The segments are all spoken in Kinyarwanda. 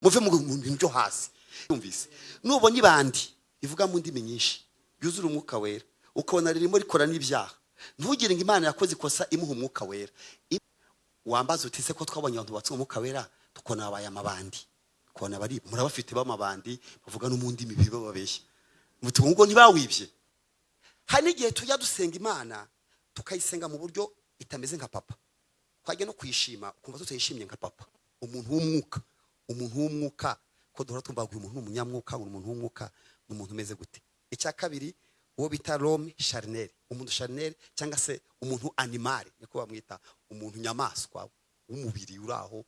muve mu bintu byo hasi. Yumvise nubona ibandi ivuga mu ndimi nyinshi yuzura umwuka wera ukabona ririmo rikora n'ibyaha, ntugire ngo Imana yakoze ikosa imuha umwuka wera. Wambaza uti se ko twabonye abantu batse umwuka wera tukona abaye amabandi, kona bari murabafite b'amabandi bavuga no mu ndimi bibe babeshya mutu ngo ntibawibye. Hari n'igihe tujya dusenga Imana tukayisenga mu buryo itameze nka papa, twajya no kwishima ukumva tutayishimye nka papa. Umuntu w'umwuka ko duhora tumva ngo umuntu umunyamwuka, umuntu w'umwuka n'umuntu umeze gute. Icya kabiri uwo bita l'homme charnel, umuntu charnel cyangwa se umuntu animal niko bamwita, umuntu nyamaswa w'umubiri uraho.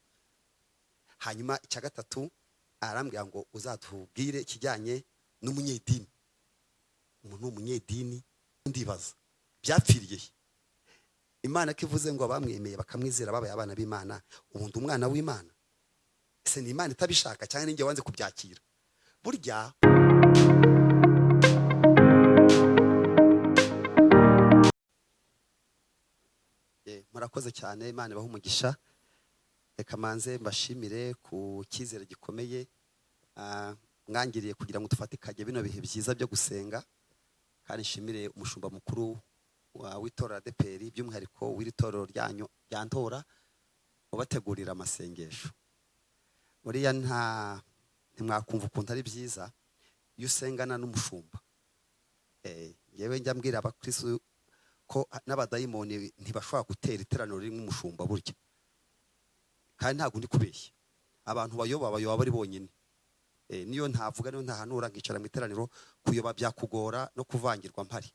Hanyuma icya gatatu arambwira ngo uzatubwire ikijyanye n'umunyedini. Umuntu w'umunyedini ndibaza byapfiriye Imana kivuze ngo abamwemeye bakamwizera babaye abana b'Imana, ubundi umwana w'Imana ese ni Imana itabishaka cyane ninge wanze kubyakira. Burya murakoze cyane, Imana ibaha umugisha. Reka manze mbashimire ku cyizere gikomeye mwangiriye kugira ngo tufatikanye bino bihe byiza byo gusenga, kandi nshimire umushumba mukuru w'itorero ADEPR by'umwihariko w'iritorero ryanyu ryantora ubategurira amasengesho. Buriya ntimwakumva ukuntu ari byiza iyo usengana n'umushumba. Yewe njya mbwira abakristo ko n'abadayimoni ntibashobora gutera iteraniro rimwe umushumba burya, kandi ntabwo ndi kubeshya. Abantu bayoba bari bonyine. Niyo ntavuga niyo ntahanura nkicara mu iteraniro, kuyoba byakugora no kuvangirwa mpari.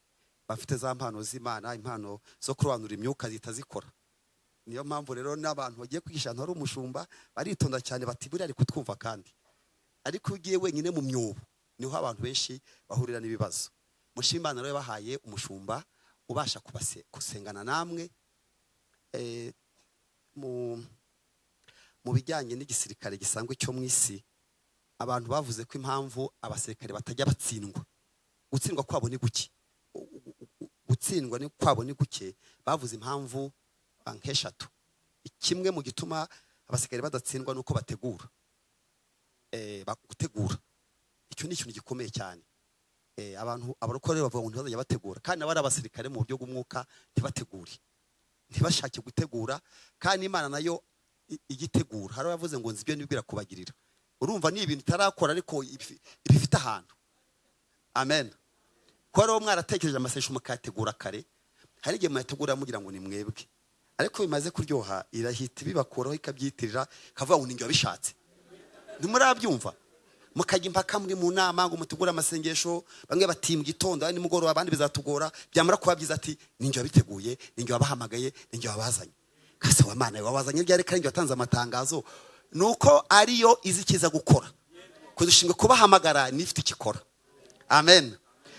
Bafite za mpano z'Imana, impano zo kurobanura imyuka zitazikora. Niyo mpamvu rero n'abantu bagiye kwigisha ahantu hari umushumba baritonda cyane bati buri ari kutwumva, kandi ariko ugiye wenyine mu myobo niho abantu benshi bahurira n'ibibazo. Mushimana rero bahaye umushumba ubasha gusengana namwe mu bijyanye n'igisirikare gisanzwe cyo mu isi. Abantu bavuze ko impamvu abasirikare batajya batsindwa, gutsindwa kwabo ni guke, gutsindwa ni kwabo ni guke, bavuze impamvu nk'eshatu. Kimwe mu gituma abasirikare badatsindwa nuko bategura. Gutegura icyo ni ikintu gikomeye cyane. Abantu abarokore bavuga ngo ntibazajya bategura, kandi abari abasirikare mu buryo bw'umwuka ntibategure, ntibashake gutegura, kandi Imana nayo igitegura. Hari abavuze ngo nzi ibyo nibwira kubagirira. Urumva ni ibintu itarakora ariko ibifite ahantu. Amen. Ko rero mwaratekereje amasengesho mukategura kare, hari igihe mwategura mugira ngo ni mwebwe, ariko bimaze kuryoha irahita bibakuraho ikabyitirira kavuga ngo ninjye wabishatse. Ntimurabyumva? Mukajya impaka muri mu nama ngo mutegura amasengesho, bamwe bati mu gitondo ni mugoroba, abandi bizatugora. Byamara kuba byiza ati ninjye wabiteguye, ninjye wabahamagaye, ninjye wabazanye. Kase wa Mana wabazanye ryari kandi watanze amatangazo, nuko ariyo izikiza gukora. Kudushinga kubahamagara nifite ikikora. Amen.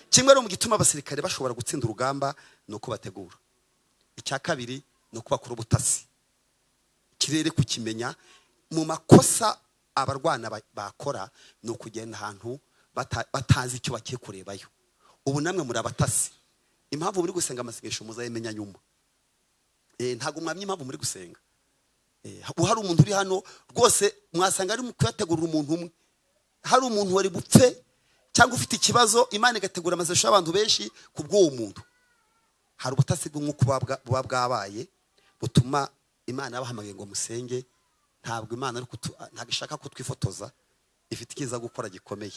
Kimwe rero mu gituma abasirikare bashobora gutsinda urugamba nuko bategura. Icya kabiri nuko bakora ubutasi. Kirere kukimenya mu makosa abarwana bakora no kugenda ahantu batazi icyo bakiye kurebayo. Ubu namwe muri abatasi. Impamvu muri gusenga amasengesho muzayemenya nyuma. Ntago mwamye impamvu muri gusenga. Hari umuntu uri hano rwose mwasanga ari mu kuyategurira umuntu umwe. Hari umuntu wari bupfe cyangwa ufite ikibazo, Imana igategura amasengesho y'abantu benshi kubw'uwo muntu. Hari ubutasi bw'umwuka buba bwabaye butuma Imana yabahamagaye ngo musenge. Ntabwo Imana ntabwo ishaka ko twifotoza, ifite ikiza gukora gikomeye.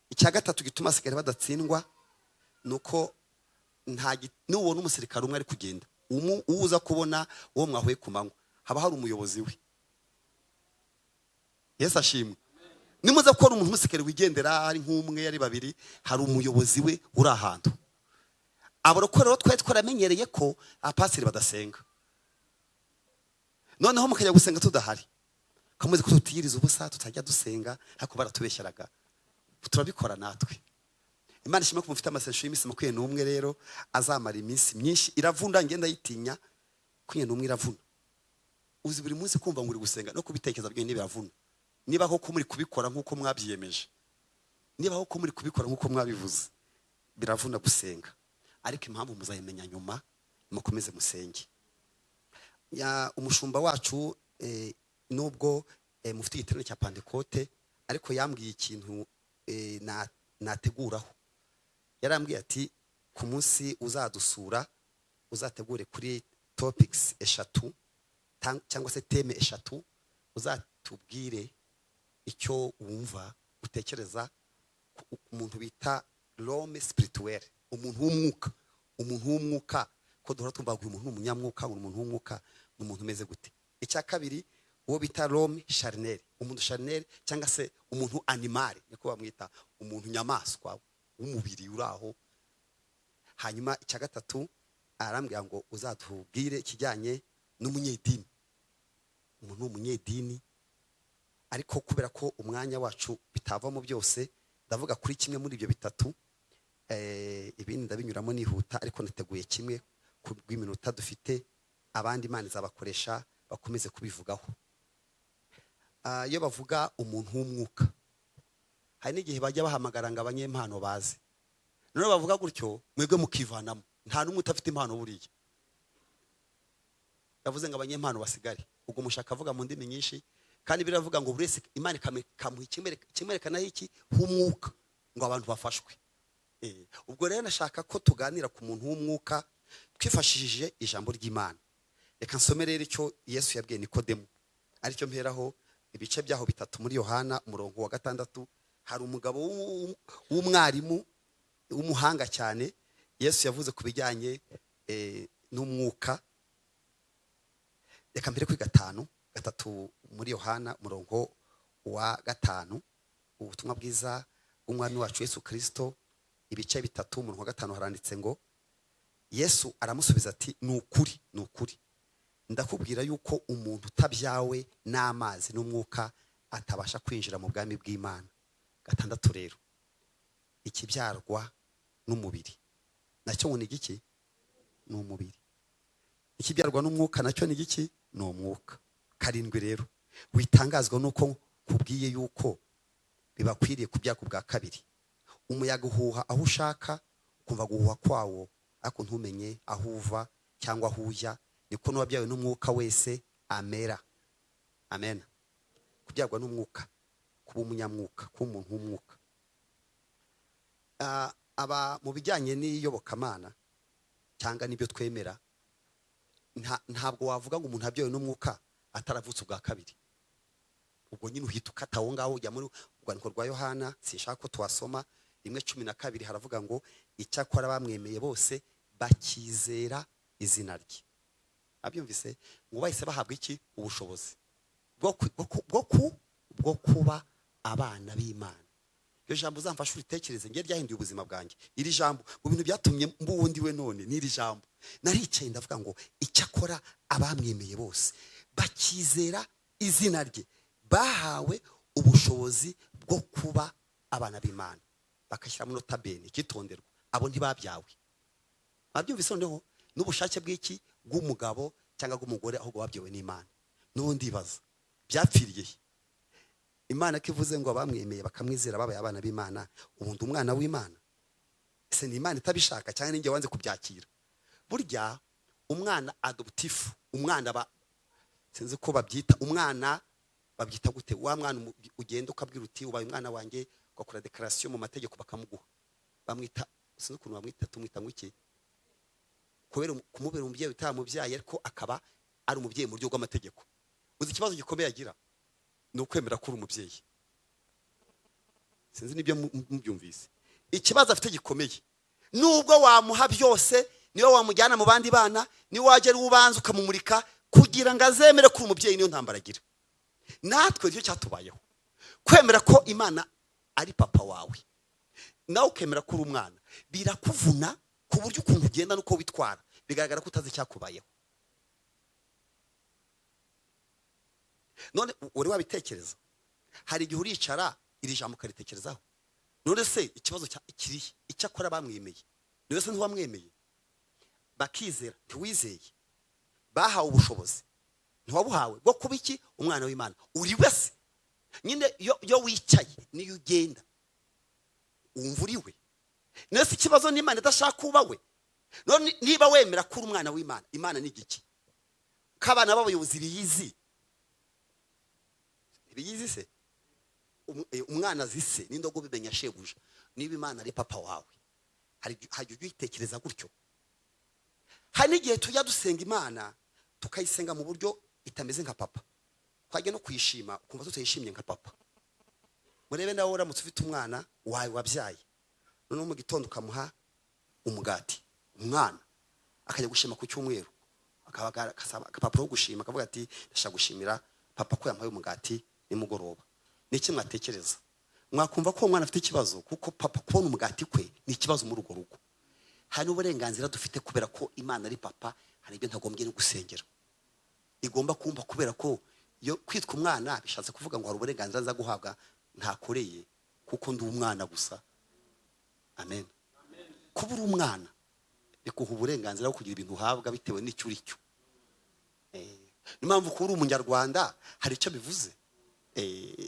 Icya gatatu gituma abasirikare badatsindwa nuko n'ubona umusirikare umwe ari kugenda, uza kubona uwo mwahuye ku manywa haba hari umuyobozi we. Yesu ashimwe. Nimuza ko ari umuntu umusirikare wigendera ari nk'umwe ari babiri, hari umuyobozi we uri ahantu. Abarokore rero twari twaramenyereye ko abapasiteri badasenga, noneho mukajya gusenga tudahari, kamuze ko tutiyiriza ubusa tutajya dusenga, ariko baratubeshyaraga. Turabikora natwe. Imana ishimwe ko mufite amasengesho y'imisi 21 rero azamara iminsi myinshi. Iravunda ngenda yitinya 21 iravuna. Uzi buri munsi kumva ngo uri gusenga no kubitekereza byo biravuna. Niba ho ko muri kubikora nkuko mwabyiyemeje, niba ho ko muri kubikora nkuko mwabivuze, biravuna gusenga. Ariko impamvu muzayimenya nyuma, mukomeze musenge. Umushumba wacu nubwo mufite igiterane cya Pentecote, ariko yambwiye ikintu nateguraho. Yarambwiye ati ku munsi uzadusura uzategure kuri topics eshatu cyangwa se teme eshatu, uzatubwire icyo wumva utekereza umuntu bita l'homme spirituel, umuntu w'umwuka, ko duhora tumva ngo umuntu umunyamwuka, umuntu w'umwuka ni umuntu umeze gute. Icya kabiri uwo bita l'homme charnel, umuntu charnel cyangwa se umuntu animal, niko bamwita, umuntu nyamaswa w'umubiri uraho. Hanyuma icya gatatu arambwira ngo uzatubwire ikijyanye n'umunyedini, umuntu w'umunyedini. Ariko kubera ko umwanya wacu bitavamo byose, ndavuga kuri kimwe muri ibyo bitatu, ibindi ndabinyuramo nihuta, ariko nateguye kimwe ku bw'iminota dufite, abandi Imana izabakoresha bakomeze kubivugaho. Iyo bavuga umuntu w'umwuka, hari n'igihe bajya bahamagara ngo abanyempano baze, none bavuga gutyo mwebwe mukivanamo, nta n'umwe utafite impano buriya. Yavuze ngo abanyempano basigare, ubwo mushaka avuga mu ndimi nyinshi, kandi biravuga ngo buri wese Imana ikamuha ikimwerekanaho iki h'umwuka, ngo abantu bafashwe. Ubwo rero nashaka ko tuganira ku muntu w'umwuka twifashishije ijambo ry'Imana. Reka nsome rero icyo Yesu yabwiye Nikodemu, aricyo mperaho ibice byaho bitatu muri Yohana umurongo wa 6. Hari umugabo w'umwarimu w'umuhanga cyane, Yesu yavuze ku bijyanye n'umwuka. Reka mbere kuri 5 muri Yohana umurongo wa 5, ubutumwa bwiza bw'umwami wacu Yesu Kristo, ibice bitatu umurongo wa 5 haranditse ngo, Yesu aramusubiza ati ni ukuri ndakubwira yuko umuntu utabyawe n'amazi n'umwuka atabasha kwinjira mu bwami bw'Imana. 6 rero, ikibyarwa n'umubiri nacyo ngo ni igiki? Ni umubiri. Ikibyarwa n'umwuka nacyo ni igiki? Ni umwuka. 7 rero, witangazwa nuko kubwiye yuko bibakwiriye kubyaka bwa kabiri. Umuyaga uhuha aho ushaka, kumva guhuha kwawo, ariko ntumenye aho uva cyangwa aho ujya, niko n'uwabyawe n'umwuka wese amera. Amen. Kubyarwa n'umwuka, kuba umunyamwuka, kuba umuntu w'umwuka. Aba mu bijyanye n'iyobokamana cyangwa n'ibyo twemera, ntabwo wavuga ngo umuntu abyawe n'umwuka ataravutse ubwa kabiri. Ubwo nyine uhita ukata aho ngaho ujya muri urwandiko rwa Yohana, sinshaka ko twasoma 1:12, haravuga ngo icyakora bamwemeye bose bakizera izina rye. Abyumvise ngo bahise bahabwa iki? Ubushobozi bwo kuba abana b'Imana. Iyo jambo uzamfasha uritekereze, ngiye ryahinduye ubuzima bwanjye. Iri jambo mu bintu byatumye mbuwundi we none n'iri jambo. Naricaye ndavuga ngo icyakora abamwemeye bose bakizera izina rye bahawe ubushobozi bwo kuba abana b'Imana. Bakashyira muri notabene kitonderwa, abo ntibabyawe. Babyumvise noneho n'ubushake bw'iki? Bw'umugabo cyangwa bw'umugore, ahubwo babyawe n'Imana. N'undi baza byapfiriye Imana kivuze ngo abamwemeye bakamwizera babaye abana b'Imana, ubundi umwana w'Imana. Ese ni Imana itabishaka cyangwa ninjye wanze kubyakira? Burya umwana adoptifu, umwana sinzi ko babyita, umwana babyita gute? Wa mwana ugenda ukabwira uti ubaye umwana wanjye, ugakora declaration mu mategeko bakamuguha, bamwita, sinzi ukuntu bamwita, tumwita ngwiki, kubera kumubera umubyeyi utamubyaye ariko akaba ari umubyeyi mu buryo bw'amategeko. Uzi ikibazo gikomeye agira ni ukwemera ko uri umubyeyi. Sinzi nibyo mubyumvise. Ikibazo afite gikomeye, nubwo wamuha byose, niyo wamujyana mu bandi bana, niyo wagera ubanza ukamumurika kugira ngo azemere ko uri umubyeyi, niyo ntambara agira. Natwe nicyo cyatubayeho, kwemera ko Imana ari papa wawe, nawe ukemera ko uri umwana, birakuvuna ku buryo ukuntu ugenda nuko witwara bigaragara ko utazi cyakubayeho. None uri wabitekereza? Hari igihe uricara iri jambo ukaritekerezaho, none se ikibazo kirihe? Icyakora bamwemeye, niwe se ntiwamwemeye? Bakizera ntiwizeye, bahawe ubushobozi ntiwabuhawe bwo kuba iki? Umwana w'Imana. Uri wese nyine yo wicaye niyo ugenda wumva uriwe. Nese ikibazo n'Imana idashaka kuba we. None niba wemera ko uri umwana w'Imana, Imana ni igiki? Kabana b'abayobozi biyizi ntibiyizi se umwana zise n'indogobe bimenya shebuja niba Imana ari papa wawe hajya uyitekereza gutyo. Hari n'igihe tujya dusenga Imana tukayisenga mu buryo itameze nka papa, twajya no kuyishima kumva tutayishimye nka papa. Murebe nawe uramutse ufite umwana wawe wabyaye, noneho mu gitondo ukamuha umugati, umwana akajya gushima ku cyumweru, akasaba agapapuro ko gushima, akavuga ati ndashaka gushimira papa ko yampaye umugati nimugoroba. Niki mwatekereza? Mwakumva ko umwana afite ikibazo kuko papa kubona umugati kwe ni ikibazo muri urwo rugo. Hari uburenganzira dufite kubera ko Imana ari papa, hari ibyo ntagombye no gusengera. Igomba kumva kubera ko yo kwitwa umwana bishatse kuvuga ngo hari uburenganzira za guhabwa ntakoreye kuko ndi umwana gusa. Amen. Kubura umwana bikuha uburenganzira bwo kugira ibintu uhabwa bitewe n'icyo uri cyo. Nimpamvu kubura umunyarwanda hari icyo bivuze.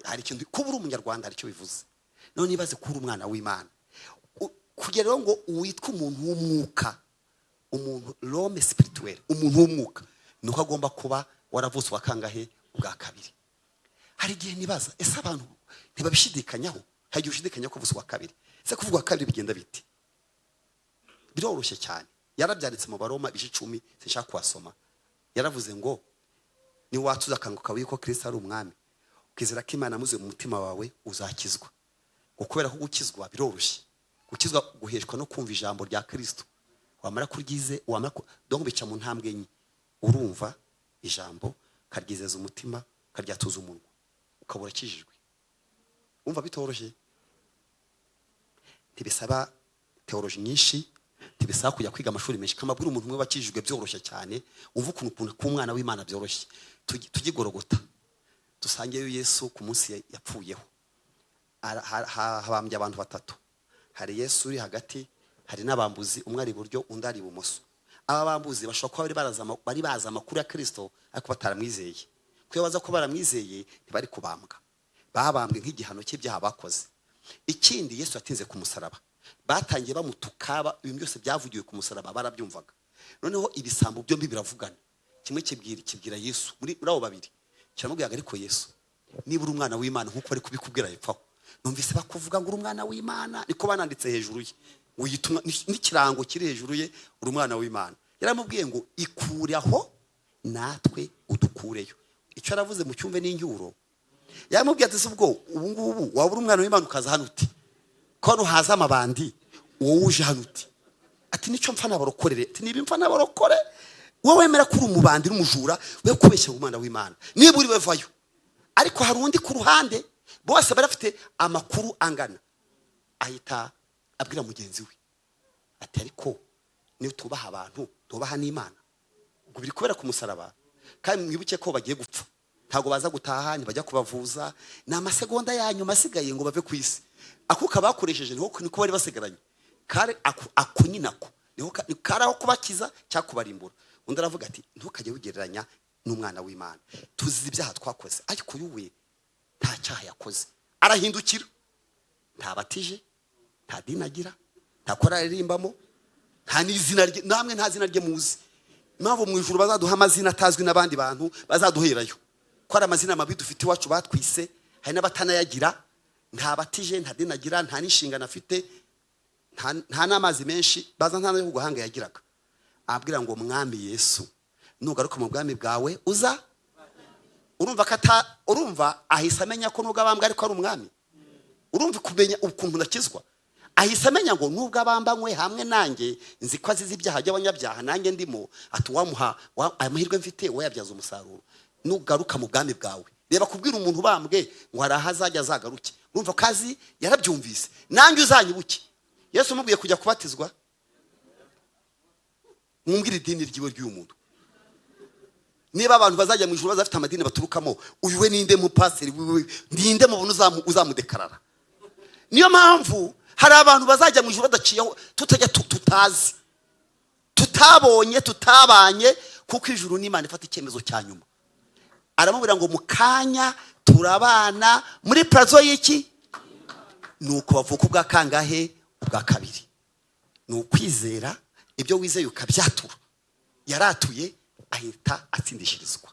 Hari ikintu kubura umunyarwanda hari icyo bivuze. None nibaze kubura umwana w'Imana kugera ngo witwa umuntu w'umwuka, umuntu l'homme spirituel, umuntu w'umwuka, nuko agomba kuba waravutse wakangahe ubwa kabiri. Hari igihe nibaza ese abantu ntibabishidikanyaho, hagiye ushidikanya ko vutse wa kabiri. Se kuvuga kabiri bigenda biti biroroshye cyane. Yarabyanditse mu Baroma 10 sinshaka kwasoma. Yaravuze ngo ni watuza akanguka wiko Kristo ari umwami, ukizera ko Imana amuze mu mutima wawe uzakizwa. Ukubera ko gukizwa biroroshye. Gukizwa guheshwa no kumva ijambo rya Kristo. Wamara kuryize donc bica mu ntambwe enye. Urumva ijambo karyizeza umutima, karyatuza umunwa, ukabura kijijwe. Umva bitoroshye. Ntibisaba theology nyinshi, ntibisaba kujya kwiga amashuri menshi. Kamabwira umuntu umwe bakijijwe byoroshye cyane. Umva ukuntu k'umwana w'Imana byoroshye. Tugigorogota dusangeyo Yesu ku munsi yapfuyeho. Habambye abantu batatu. Hari Yesu uri hagati, hari n'abambuzi, umwe ari iburyo undi ari ibumoso. Aba bambuzi bashobora kuba bari baza amakuru ya Kristo ariko bataramwizeye. Kuyo baza ko baramwizeye ntibari kubambwa. Babambwe nk'igihano cy'ibyaha bakoze. Ikindi Yesu yatinze ku musaraba. Batangiye bamutukaba, ibintu byose byavugiwe ku musaraba barabyumvaga. Noneho ibisambo byombi biravugana. Kimwe kibwira Yesu muri abo babiri. Kiramubwira ariko Yesu, niba uri umwana w'Imana nkuko bari kubikubwira yepfaho. Numvise bakuvuga ngo uri umwana w'Imana, niko bananditse hejuru ye. Uyitumwa n'ikirango kiri hejuru ye, uri umwana w'Imana. Yaramubwiye ngo ikure aho natwe udukureyo. Icyo aravuze mu cyumve n'incyuro. Yaramubwiye ati ubwo ubu ngubu waba uri umwana w'Imana ukaza hano uti ko hano haza amabandi wowe uje hano uti ati nicyo mfa n'abarokorere, ati niba mfa n'abarokore wowe wemera kuri umubandi n'umujura we kubeshya umwana w'Imana niba uri wevayo. Ariko hari undi ku ruhande bose barafite amakuru angana. Ahita abwira mugenzi we ati ariko niyo tubaha abantu tubaha n'Imana. Ubwo biri kubera ku musaraba kandi mwibuke ko bagiye gupfa, ntago baza gutaha ntibajya kubavuza, na amasegonda yanyu masigaye ngo bave ku isi. Akuka bakoresheje niko bari basigaranye kare akunyinako niho karaho kubakiza cyakubarimbura. Undi aravuga ati ntukajye wigereranya n'umwana w'Imana, tuzi ibyaha twakoze ariko yuwe nta cyaha yakoze. Arahindukira, ntabatije, nta dinagira, nta kora ririmbamo, nta n'izina rye, namwe nta zina rye muzi. Impamvu mu ijuru bazaduha amazina atazwi n'abandi bantu bazaduherayo ko ari amazina mabi dufite iwacu batwise, hari n'abatanayagira, nta batije, nta dinagira, nta n'inshingano afite, nta n'amazi menshi, baza nta no guhanga yagiraga. Abwira ngo mwami Yesu nugaruka mu bwami bwawe uza. Urumva ahise amenya ko nubwo abambwa ariko ari umwami. Urumva kumenya ukuntu nakizwa. Ahise amenya ngo nubwo abambanywe hamwe nanjye nzi ko azize ibyaha by'abanyabyaha nanjye ndimo, ati wamuha amahirwe mfite wayabyaza umusaruro nugaruka mu bwami bwawe. Reba kubwira umuntu bambwe ngo arahazajya azagaruke. Urumva kazi yarabyumvise, nanjye uzanyibuke. Yesu mubwiye kujya kubatizwa. Mwumvira idini ryiwe ry'uyu muntu. Niba abantu bazajya mu ijuru bazafite amadini baturukamo, uyu we ninde mu pastor wiwe ndinde mu buntu uzamudekarara. Niyo mpamvu hari abantu bazajya mu ijuru badaciyeho tutajya tutazi, tutabonye, tutabanye, kuko ijuru n'Imana ifata icyemezo cya nyuma. Aramubwira ngo mukanya turabana muri plazo y'iki, nuko bavuka ubwa kangahe ubwa kabiri. Nukwizera ibyo wizeye ukabyatura. Yaratuye ahita atsindishirizwa.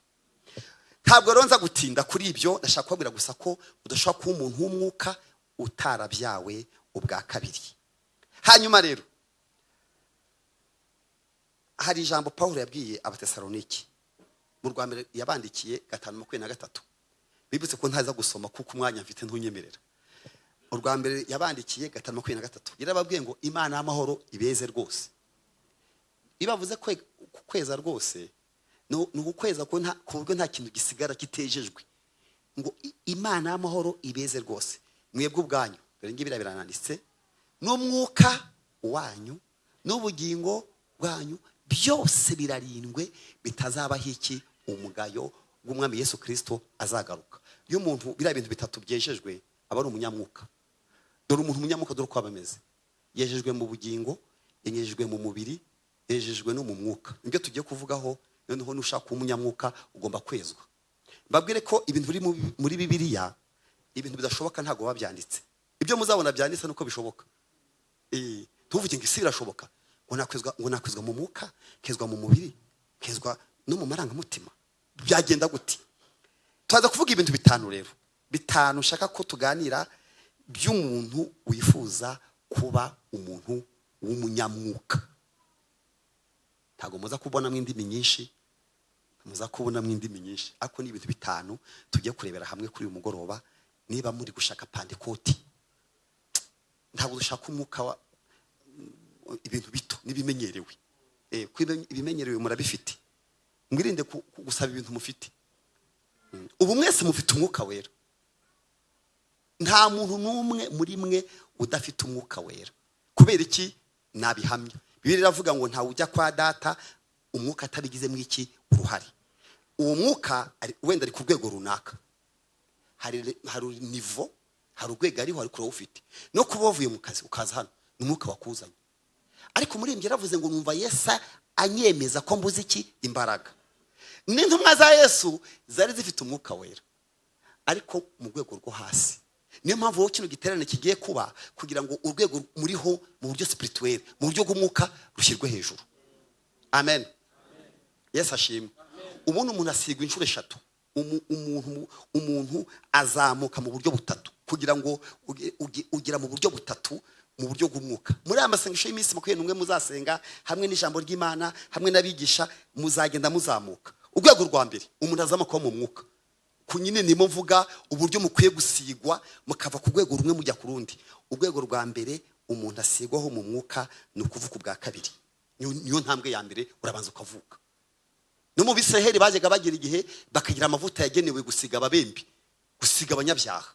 ntabwo rero nza gutinda kuri ibyo. ndashaka kubabwira gusa ko udashobora kuba umuntu w'umwuka utarabyawe ubwa kabiri. hanyuma rero hari ijambo Pawulo yabwiye Abatesaloniki mu rwa mbere yabandikiye 5:23. bibutse ko ntaza gusoma kuko umwanya mfite ntunyemerera. urwa mbere yabandikiye 5:23 yarababwiye ngo Imana y'amahoro ibeze rwose. ibavuze kweza rwose no ukweza ko ku buryo nta kintu gisigara kitejejwe, ngo Imana y'amahoro ibeze rwose mwebwe ubwanyu. dore ngiye birananditse, n'umwuka wanyu n'ubugingo bwanyu byose birarindwe bitazabaho iki umugayo w'umwami Yesu Kristo azagaruka. iyo umuntu biriya bintu bitatu byejejwe aba ari umunyamwuka. dore umuntu umunyamwuka dore uko aba ameze, yejejwe mu bugingo, yejejwe mu mubiri, yejejwe no mu mwuka. nibyo tugiye kuvugaho. noneho nushaka umunyamwuka ugomba kwezwa. mbabwire ko ibintu biri muri Bibiliya, ibintu bidashoboka ntago babyanditse. ibyo muzabona byanditse nuko bishoboka. tuvuge ngo isi birashoboka, ngo nakwezwa mu mwuka, kezwa mu mubiri, kezwa no mu marangamutima. byagenda gute? tuza kuvuga ibintu bitanu rero, bitanu ushaka ko tuganira by'umuntu wifuza kuba umuntu w'umunyamwuka. ntago muza kubonamo indimi nyinshi, muza kubonamo indimi nyinshi, ariko ni ibintu bitanu tugiye kurebera hamwe kuri uyu mugoroba. niba muri gushaka Pentecote, ntabwo dushaka umwuka ibintu bito nibimenyerewe. ibimenyerewe murabifite, mwirinde gusaba ibintu mufite. ubu mwese mufite umwuka wera. nta muntu n'umwe muri mwe udafite umwuka wera. kubera iki? nabihamya. Bibiliya iravuga ngo ntawe ujya kwa data umwuka atabigizemo iki uruhare. uwo mwuka wenda ari ku rwego runaka, hari nivo, hari urwego ariho ariko urawufite. no kuba wavuye mu kazi ukaza hano ni umwuka wakuzanye. ariko muri ibyo yaravuze ngo numva Yesu anyemeza ko mbuze iki imbaraga. n'intumwa za Yesu zari zifite umwuka wera, ariko mu rwego rwo hasi. niyo mpamvu wowe kino giterane kigiye kuba kugira ngo urwego muriho mu buryo spirituel, mu buryo bw'umwuka rushyirwe hejuru. amen. Yesu ashimwe. ubundi umuntu asigwa inshuro 3. umuntu azamuka mu buryo butatu kugira ngo ugira mu buryo butatu, mu buryo bw'umwuka. muri aya masengesho y'iminsi 21 muzasenga hamwe n'ijambo ry'Imana, hamwe n'abigisha, muzagenda muzamuka. urwego rwa mbere umuntu azamuka mu mwuka. kunyine nimo mvuga uburyo mukwiye gusigwa mukava ku rwego rumwe mujya ku rundi. urwego rwa mbere umuntu asigwaho mu mwuka ni ukuvuka ubwa kabiri. niyo ntambwe ya mbere, urabanza ukavuka. no mu Bisiraheli bajyaga bagira igihe bakagira amavuta yagenewe gusiga ababembe, gusiga abanyabyaha.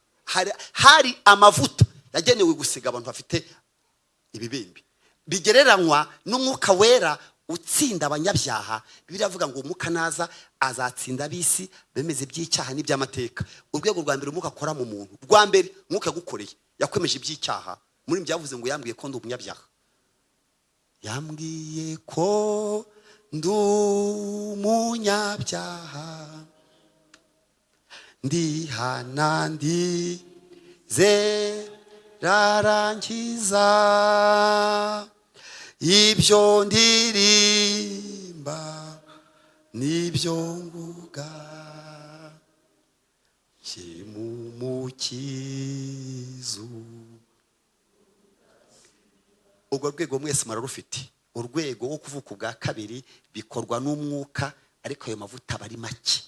hari amavuta yagenewe gusiga abantu bafite ibibembe, bigereranywa n'umwuka wera utsinda abanyabyaha. Bibiliya iravuga ngo umwuka naza azatsinda abisi bemeze by'icyaha n'iby'amateka. urwego rwa mbere umwuka akora mu muntu, rwa mbere umwuka yagukoreye, yakwemeje iby'icyaha. muri byavuze ngo yambwiye ko ndi umunyabyaha, yambwiye ko ndi umunyabyaha, ndihana ndizerarangiza, ibyo ndirimba nibyo mvuga, kimumukizu. urwo rwego mwese mararufite. urwego wo kuvuka ubwa kabiri bikorwa n'umwuka, ariko ayo mavuta aba ari make.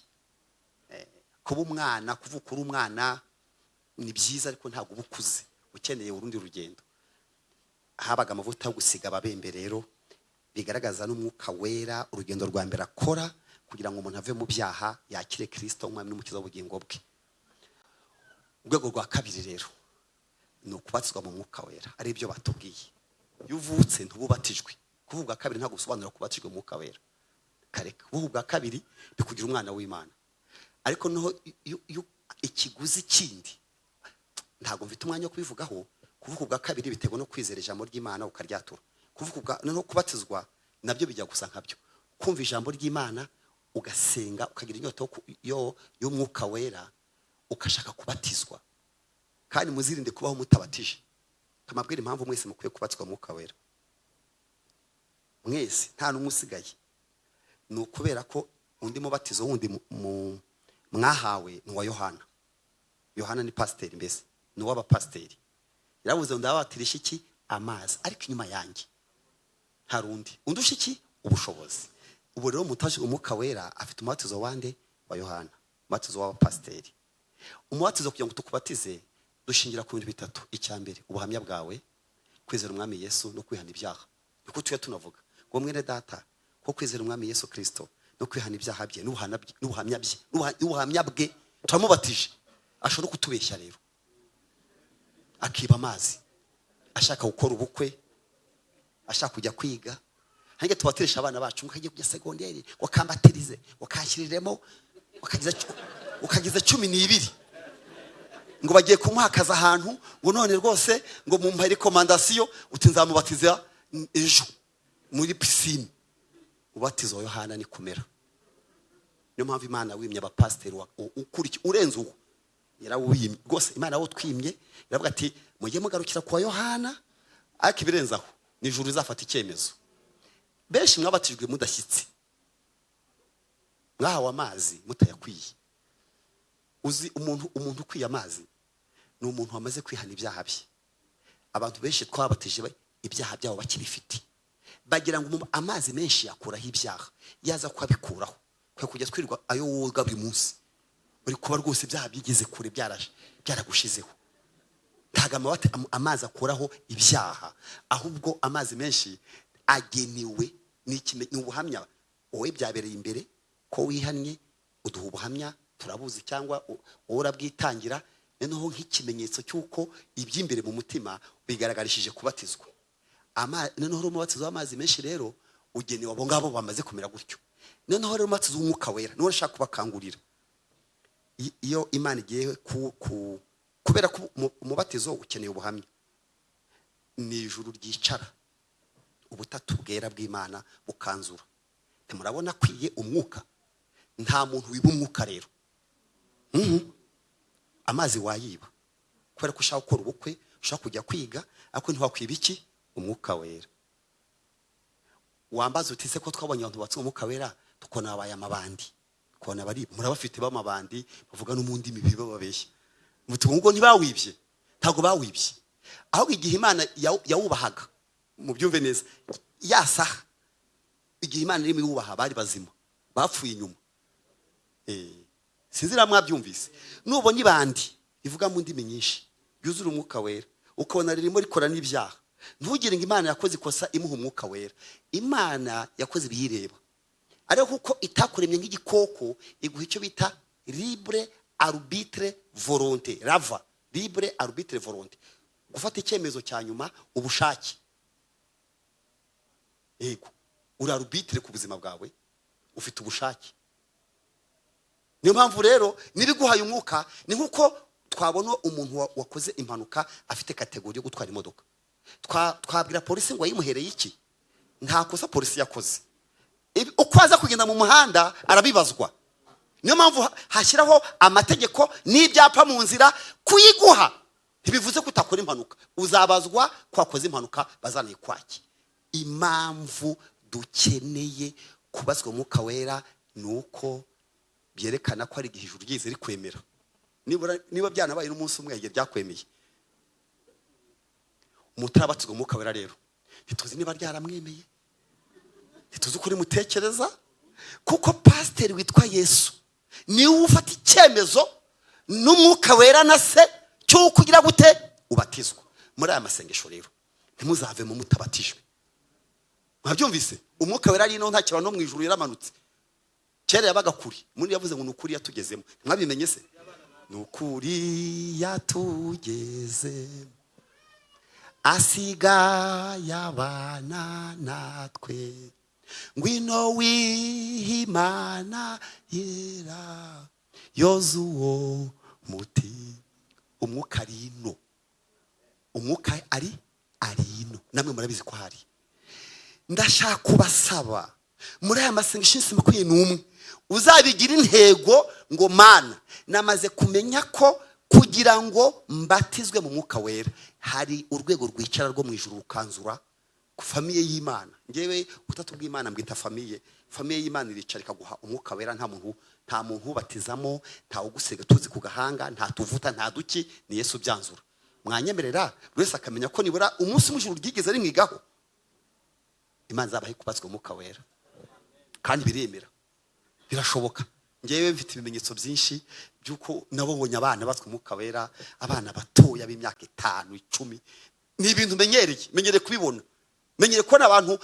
kuba umwana, kuvuka uri umwana ni byiza, ariko ntabwo uba ukuze, ukeneye urundi rugendo. habaga amavuta yo gusiga ababembe rero, bigaragaza n'umwuka wera. urugendo rwa mbere akora kugira ngo umuntu ave mu byaha, yakire Kristo umwami n'umukiza w'ubugingo bwe. urwego rwa kabiri rero ni ukubatizwa mu mwuka wera, ari byo batubwiye. iyo uvutse ntububatijwe. kuvuga ubwa kabiri ntabwo usobanura kubatijwe mu mwuka wera, kareka. kuvuga ubwa kabiri bikugira umwana w'Imana. ariko noho ikiguzi kindi ntabwo mfite umwanya wo kubivugaho. kuvuga ubwa kabiri biterwa no kwizera ijambo ry'Imana ukaryatura. kuvuga no kubatizwa nabyo bijya gusa nkabyo. kumva ijambo ry'Imana ugasenga, ukagira inyota y'umwuka wera, ukashaka kubatizwa. kandi muzirinde kubaho mutabatije. kamabwira impamvu mwese mukwiye kubatizwa mu mwuka wera, mwese nta n'umwe usigaye. ni ukubera ko undi mubatizo wundi mwahawe ni wa Yohana. Yohana ni pasiteri, mbese ni uw'abapasiteri. Yaravuze ngo ndababatirisha iki? Amazi, ariko inyuma yanjye hari undi undusha iki? Ubushobozi. Ubu rero mutaje umwuka wera afite umubatizo wande? Wa Yohana, umubatizo w'abapasiteri. Umubatizo kugira ngo tukubatize dushingira ku bintu bitatu. Icyambere, ubuhamya bwawe, kwizera umwami Yesu no kwihana ibyaha. Niko tuya tunavuga ngo mwene data ko kwizera umwami Yesu Kristo no kwihana ibyaha bye n'ubuhamya bwe turamubatije. Ashobora kutubeshya rero akiba amazi, ashaka gukora ubukwe, ashaka kujya kwiga. Hange tubatirisha abana bacu mukagiye kujya segonderi, wakambatirize, wakashyiriremo, ukagize 12 ngo bagiye kumuhakaza ahantu ngo none rwose ngo mumpa recommandation uti nzamubatiza ejo muri piscine. Ubatizo wa Yohana ni kumera. Niyo mpamvu Imana wimye abapasiteri ukuriki urenze uko yarawimye rwose. Imana wo twimye iravuga ati mujye mugarukira kwa Yohana, ariko ibirenzaho ni ijuru izafata icyemezo. Benshi mwabatijwe mudashyitsi, mwahawe amazi mutayakwiye. Uzi umuntu ukwiye amazi ni umuntu wamaze kwihana ibyaha bye. Abantu benshi twabatije ibyaha byabo bakibifite, bagira ngo amazi menshi yakuraho ibyaha, yaza kwabikuraho kwe kujya twirirwa ayo woga buri munsi. Uri kuba rwose ibyaha byigeze kure, byaragushizeho. Ntago amazi akuraho ibyaha, ahubwo amazi menshi agenewe ni ubuhamya. Wowe byabereye imbere ko wihannye, uduha ubuhamya turabuzi, cyangwa wowe urabwitangira. Noneho nk'ikimenyetso cy'uko iby'imbere mu mutima bigaragarishije kubatizwa. Noneho umubatizo w'amazi menshi rero ugenewe abo ngabo bamaze kumera gutyo. Noneho rero umubatizo w'umwuka wera niwo nshaka kubakangurira. Iyo Imana igiye kubera ko umubatizo ukeneye ubuhamya, ni ijuru ryicara, ubutatu bwera bw'Imana bukanzura. Ntimurabona kwiye umwuka? Nta muntu wiba umwuka rero. Amazi wayiba kubera ko ushaka gukora ubukwe, ushaka kujya kwiga, ariko ntiwakwiba iki? Umwuka wera. Wambaza utise ko twabonye abantu batse umwuka wera tukona abaye amabandi, kona bari murabafite b'amabandi bavuga n'umundi mibiba babeshya. Mutungo ntibawibye, ntago bawibye. Aho igihe Imana yawubahaga, mu byumve neza, yasaha igihe Imana irimo yubaha bari bazima, bapfuye inyuma. Sinzira mwabyumvise. Nubona ibandi ivuga mu ndimi nyinshi yuzura umwuka wera, ukabona ririmo rikora n'ibyaha, ntugire ngo Imana yakoze ikosa imuha umwuka wera. Imana yakoze ibiyireba, ariko kuko itakuremye nk'igikoko, iguha icyo bita libre arbitre volonté. Rava, libre arbitre volonté, gufata icyemezo cya nyuma, ubushake. Yego, uri arbitre ku buzima bwawe, ufite ubushake. Niyo mpamvu rero nibiguhaye umwuka, ni nkuko twabona umuntu wakoze impanuka afite kategori yo gutwara imodoka. Twabwira polisi ngo yimuhereye iki? Nta kosa polisi yakoze. Uko aza kugenda mu muhanda arabibazwa. Niyo mpamvu hashyiraho amategeko n'ibyapa mu nzira kuyiguha. Ntibivuze ko utakora impanuka, uzabazwa kwakoze impanuka bazanikwaki. Impamvu dukeneye kubazwa umwuka wera nuko byerekana ko ari igihe ijuru ryize rikwemera. Niba byanabaye n'umunsi umwe igihe byakwemeye. Umutarabatizwa umwuka wera rero ntituzi niba ryaramwemeye, ntituzi uko mutekereza, kuko pasiteri witwa Yesu niwe ufata icyemezo n'umwuka wera na se cyo kugira gute ubatizwa. Muri aya masengesho rero ntimuzave mu mutabatijwe. Mwabyumvise? Umwuka wera rino nta kirano mu ijuru yaramanutse. Kera yabaga kuri, muri yavuze ngo nukuri yatugezemo. Mwabimenye se? Nukuri yatugezemo, asiga yabana natwe, ngwino wihimana yera yozuwo muti. Umwuka rino, umwuka ari ino, namwe murabizi ko hari. Ndashaka kubasaba muri aya masengesho 21 uzabigira intego ngo Mana namaze kumenya ko kugira ngo mbatizwe mu mwuka wera hari urwego rwicara rwo mu ijuru rukanzura ku famiye y'Imana. Ngewe utatu bw'Imana mbwita famiye y'Imana iricara ikaguha umwuka wera, nta nta muntu ubatizamo, nta ugusega tuzi ku gahanga, nta tuvuta, nta duki, ni Yesu byanzura. Mwanyemerera buri wese akamenya ko nibura umunsi mujuru ryigeze rimwigaho Imana zabahe kubatswe Umwuka Wera, kandi biremera, birashoboka. Ngewe mfite ibimenyetso byinshi byuko nabonye abana batswe Umwuka Wera, abana batoya b'imyaka 5, 10. Ni ibintu menyereye kubibona, menyereye ko n'abantu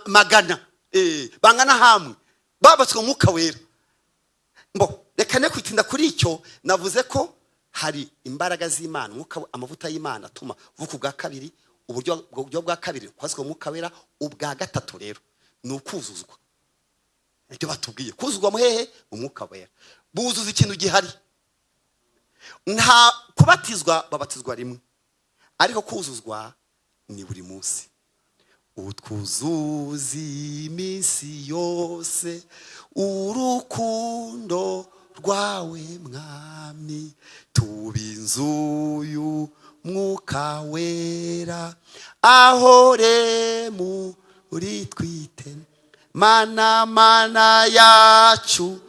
magana bangana hamwe babatswe Umwuka Wera. Mbo reka ne kwitinda kuri icyo, navuze ko hari imbaraga z'Imana, amavuta y'Imana atuma vuka bwa kabiri. Uburyo bwa kabiri kwazwe Umwuka Wera, ubwa gatatu rero ni ukuzuzwa. Icyo batubwiye kuzuzwa muhehe Umwuka Wera, buzuza ikintu gihari. Nta kubatizwa, babatizwa rimwe, ariko kuzuzwa ni buri munsi. Utwuzuzi iminsi yose urukundo rwawe mwami, tubinzu y'Umwuka Wera, ahore muri twite. Mana yacu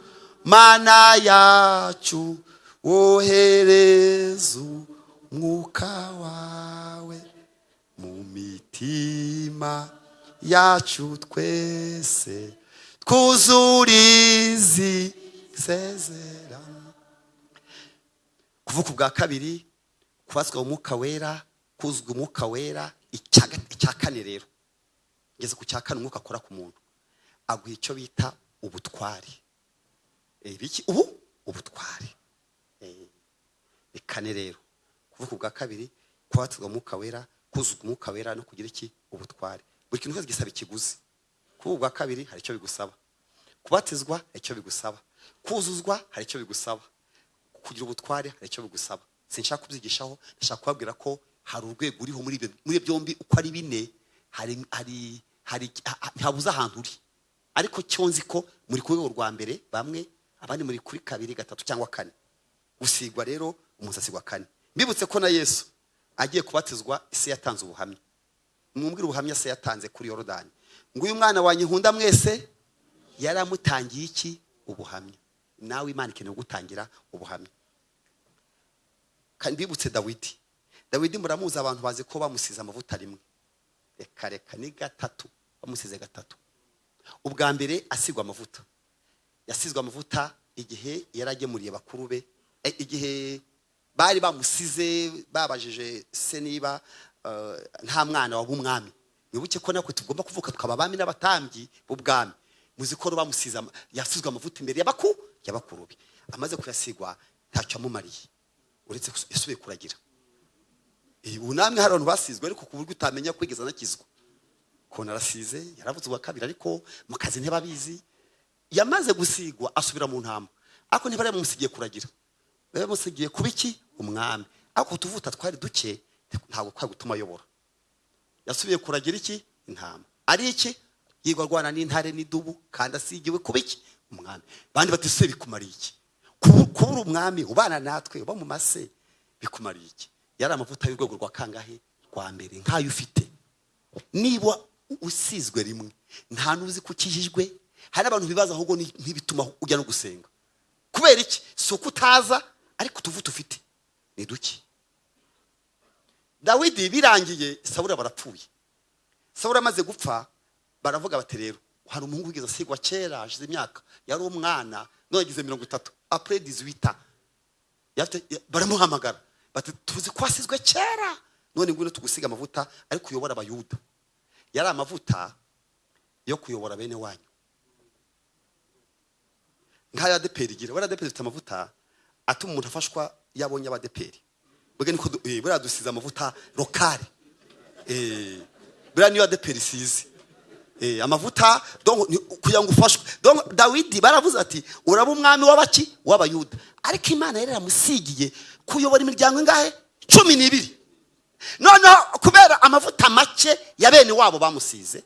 wohereza Umwuka wawe mu mitima yacu, twese twuzurizi sezerano. Kuvuka bwa kabiri, kubazwa Umwuka Wera, kuzuzwa Umwuka Wera. Icya kane rero, ngeze ku cya kane Umwuka akora ku muntu, aguha icyo bita ubutwari. Biki ubutwari. Kane rero, kuvuka bwa kabiri, kubazwa Umwuka Wera, kuzuzwa Umwuka Wera no kugira iki ubutwari. Buri kintu cyose gisaba ikiguzi. Kuvuka bwa kabiri hari icyo bigusaba, kubatizwa hari icyo bigusaba, kuzuzwa hari icyo bigusaba, kugira ubutware hari icyo bigusaba. Sinshaka kubyigishaho, ndashaka kubabwira ko hari urwego uriho muri byombi uko ari bine. Hari ntabuza ahantu uri, ariko cyonzi ko muri ku rwego rwa mbere bamwe, abandi muri kuri kabiri, gatatu cyangwa kane. Gusigwa rero umuntu asigwa kane. Mbibutse ko na Yesu agiye kubatizwa, ise yatanze ubuhamya. Mwumvire ubuhamya se yatanze kuri Yorodani, ngo uyu mwana wanjye nkunda mwese, yaramutangiye iki ubuhamya. Nawe Imana ikeneye gutangira ubuhamya. Kandi mbibutse Dawidi muramuzi, abantu bazi ko bamusize amavuta rimwe, reka ni gatatu, bamusize gatatu. Ubwa mbere asigwa amavuta, yasizwe amavuta igihe yaragemuriye bakuru be, igihe bari bamusize, babajije se niba nta mwana w'umwami. Mwibuke ko nakwe tugomba kuvuka tukaba abami n'abatambyi b'ubwami. Muzi ko bamusize, yasizwe amavuta imbere y'abakuru be. Amaze kuyasigwa ntacyo amumariye uretse yasubiye kuragira. Ubu namwe hari abantu basizwe ariko ku buryo utamenya kwigeza nakizwa. Ko narasize, yaravuze ubwa kabiri, ariko mu kazi ntibabizi. Yamaze gusigwa asubira mu ntama, ariko ntibari bamusigiye kuragira, bari bamusigiye kuba iki umwami. Ariko tuvuta twari duke, ntabwo kwa gutuma ayobora. Yasubiye kuragira iki intama, ari iki yigwa rwana n'intare n'idubu, kandi asigiwe kuba iki umwami. Bandi bati se bikumariye iki? Kubura umwami ubana natwe uba mu mase bikumariye iki? Yari amavuta y'urwego rwa kangahe? Rwa mbere. Nkayo ufite, niba usizwe rimwe, nta nuzi kukijijwe. Hari abantu bibaza ahubwo ntibituma ujya no gusenga. Kubera iki? Soko utaza, ariko tuvuta ufite ni duki. Dawidi birangiye, Sawuli barapfuye. Sawuli amaze gupfa, baravuga bati rero hari umuhungu wigeze asigwa kera ashize imyaka, yari umwana, none yagize 30, après 18 ans. Baramuhamagara bati tuzi ko asizwe kera, none ngwino tugusiga amavuta ari kuyobora abayuda. Yari amavuta yo kuyobora bene wanyu. Nkaya adeperi gira, wala adeperi ufite amavuta atuma umuntu afashwa yabonye abadeperi. Bwe niko bura dusiza amavuta lokale. Bura niyo adeperi sizi. Amavuta donc kugira ngo ufashwe. Donc Dawidi baravuze ati uraba umwami w'abaki w'abayuda, ariko Imana yari yamusigiye kuyobora imiryango ingahe 12. None kubera amavuta make ya bene wabo bamusize,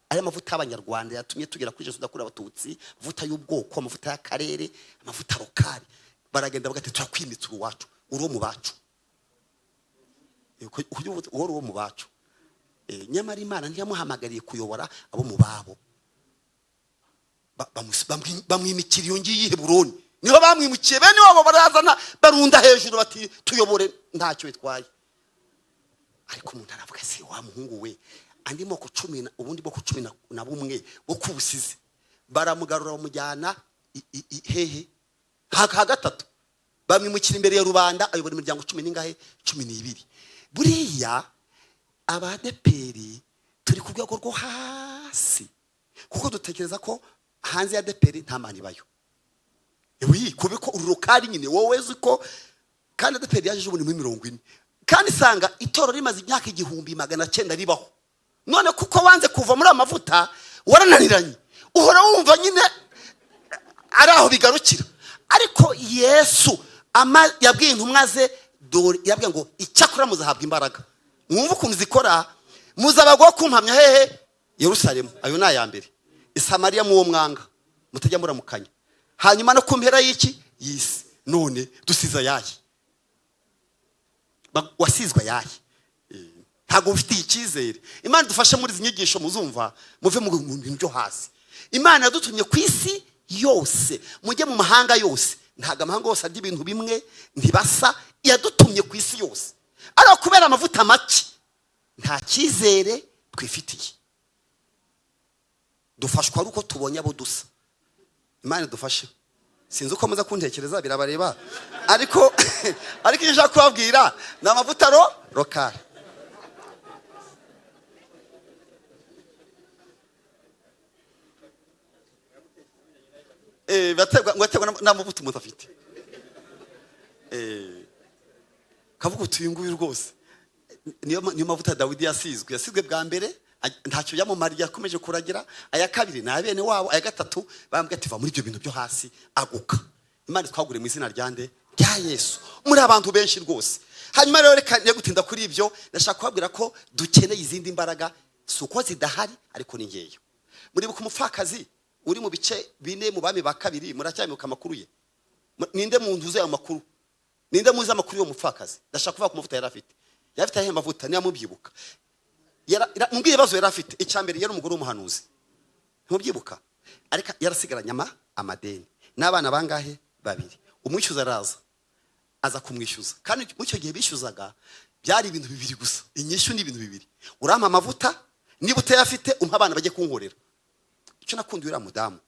ari amavuta y'abanyarwanda yatumye tugera kuri Yesu dakura abatutsi, amavuta y'ubwoko, amavuta y'akarere, amavuta lokali. Baragenda bagati turakwimitse uwacu, uro mu bacu. Uro mu bacu. Nyamara Imana ntiyamuhamagariye kuyobora abo mu babo. bamwimikira iyo ngiyi Heburoni. Niho bamwimukiye, bene wabo barazana barunda hejuru bati tuyobore ntacyo bitwaye. Ariko umuntu aravuga se wa muhungu we, andi moko 10 ubundi boko 11 bo kubusize baramugarura bamujyana hehe ha gatatu, bamwimukira imbere ya rubanda ayobora imiryango 10 n'ingahe 12. Buriya abadeperi turi ku rwego rwo hasi, kuko dutekereza ko hanze ya deperi nta mani bayo. Ewi kubiko ururokari nyine wowe ziko kandi deperi yaje ubu ni 40, kandi sanga itoro rimaze imyaka 1900 ribaho. None kuko wanze kuva muri amavuta warananiranye, uhora wumva nyine ari aho bigarukira. Ariko Yesu yabwiye intumwa ze, yabwiye ngo icyakora muzahabwa imbaraga. Mwumva ukuntu zikora, muzabagwa kumpamya hehe Yerusalemu. Ayo na ya mbere. Isamariya mu wo mwanga mutajya muramukanya. Hanyuma no kumpera y'iki yisi. None dusiza yahi, wasizwa yahi. Ntago ufite icyizere. Imana dufashe muri zinyigisho muzumva muve mu bintu byo hasi. Imana yadutumye ku isi yose, mujye mu mahanga yose. Ntago amahanga yose ari ibintu bimwe, ntibasa. Yadutumye ku isi yose. Ariko kubera amavuta make nta cyizere twifitiye. Dufashwa uko tubonye abo dusa. Imana dufashe. Sinzi uko muza kuntekereza birabareba, ariko ariko ije kubabwira na amavuta rokari. Bategwa n'amavuta umuntu afite. Kavuga utuye nguyu rwose. Niyo mavuta Dawidi yasizwe bwa mbere, ntacyo yamumariye, akomeje kuragira. Aya kabiri na bene wabo, aya gatatu bambwe ati va muri ibyo bintu byo hasi aguka. Imana twagure mu izina ryande rya Yesu. Muri abantu benshi rwose. Hanyuma rero reka gutinda kuri ibyo, ndashaka kubabwira ko dukeneye izindi mbaraga, suko zidahari ariko ni ngeyo. Muri buku mupfakazi uri mu bice 4 mu bami ba kabiri, muracyamuka amakuru ye. Ninde muntu uze amakuru? Ninde muzi amakuru yo mupfakazi? Ndashaka kuvuga ku mavuta yari afite. Yafite ahe mavuta niya mubyibuka. Mumbwiye bazo yari afite. Icyambere yari umugore w'umuhanuzi. Mubyibuka? Ariko yarasigaranye amadeni. N'abana bangahe? 2. Umwishyuza araza. Aza kumwishyuza. Kandi mu cyo gihe bishyuzaga byari ibintu 2 gusa. Inyishyu ni ibintu 2. Urampa amavuta, niba utayafite umpa abana bajye kunkorera. Icyo nakundiye ura mudamu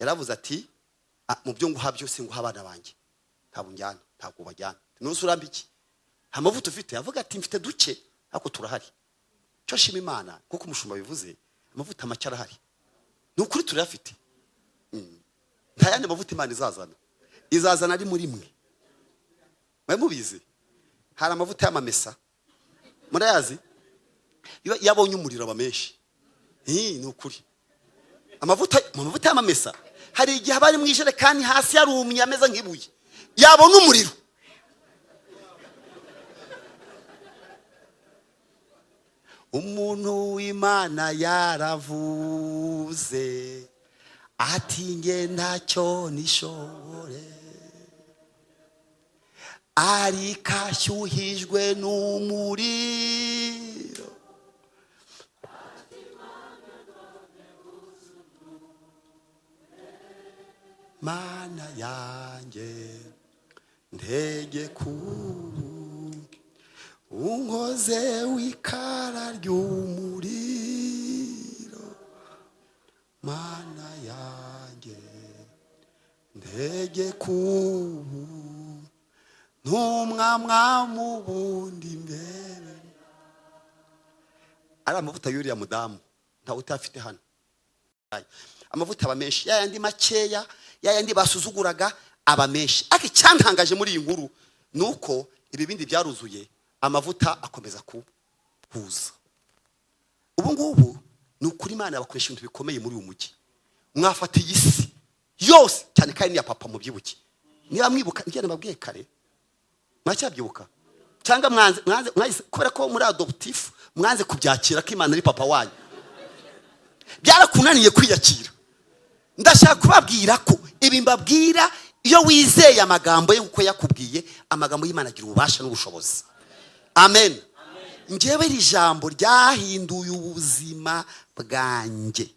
yaravuze ati mu byo nguha byose nguha abana banjye, ntabwo njyana, ntabwo bajyana. Nose uramba iki? Amavuta ufite? Avuga ati mfite duke ako turahari. Cyo shima Imana kuko umushumba bivuze amavuta make arahari. Ni ukuri turafite. Nta yandi mavuta Imana izazana ari muri mwe. Mubizi hari amavuta y'amamesa murayazi, yabonye umuriro abamenshi. Ni ukuri amavuta y'amamesa hari igihe abari mu ijerekani hasi yarumye ameza nk'ibuye, yabona umuriro. Umuntu w'Imana yaravuze ati nge ntacyo nishobore, ariko ashyuhijwe n'umuriro. Mana yanjye ndege ku unkoze w'ikara ry'umuriro. Mana yanjye ndege ku ntumwamwa mu bundi mbere. Ari amavuta y'uriya mudamu ntawe utafite hano. Amavuta aba menshi, yayandi makeya, yayandi basuzuguraga aba menshi. Ariko icyantangaje muri iyi nkuru nuko ibi bindi byaruzuye, amavuta akomeza kuhuza. Ubu ngubu ni ukuri Imana yabakoresha ibintu bikomeye muri uyu mujyi. Mwafata iyi si yose cyane kandi ya papa mu byibuke. Niba mwibuka njye nababwiye kare, mwacyabyibuka cyangwa mwanze kubera ko muri adoptif mwanze kubyakira ko Imana ari papa wanyu. Byarakunaniye kwiyakira. Ndashaka kubabwira ko ibi mbabwira iyo wizeye amagambo ye uko yakubwiye, amagambo y'Imana agira ububasha n'ubushobozi. Amen. Njyewe iri jambo ryahinduye ubuzima bwanjye.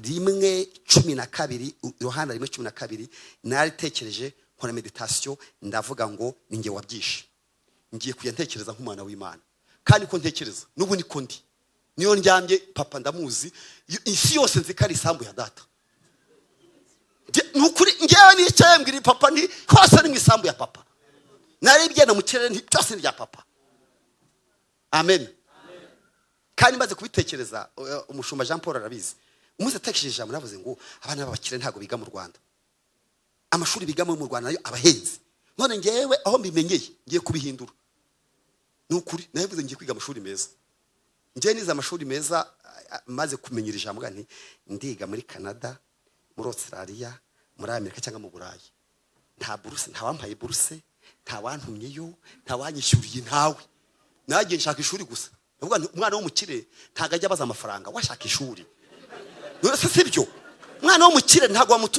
1:12, Yohana 1:12, naritekereje nkora meditation ndavuga ngo ninjye wabyishe. Ngiye kujya ntekereza nk'umwana w'Imana. Kandi ko ntekereza n'ubu niko ndi. Niyo ndyamye papa ndamuzi, isi yose nzi ko ari isambu ya data. Nukuri ngewe nicaye mbwira papa ni hose ni mu isambu ya papa. Narebye na mu kirere nti byose ni bya papa. Amen. Kandi maze kubitekereza umushumba Jean Paul arabizi. Umuze atakishije ijambo navuze ngo abana b'abakire ntago biga mu Rwanda. Amashuri bigamo mu Rwanda nayo abahenze. None ngewe aho mbimenyeye ngiye kubihindura. Nukuri navuze ngiye kwiga amashuri meza. Ngiye niza amashuri meza maze kumenyera ijambo nti ndiga muri Canada, muri Australia, muri Amerika cyangwa mu Burayi. Nta buruse, nta wampaye buruse, nta wantumyeyo, nta wanyishyuriye ntawe. Nagiye nshaka ishuri gusa. Navuga umwana w'umukire ntago ajya abaza amafaranga, washaka ishuri. Nose sibyo. Umwana w'umukire ntago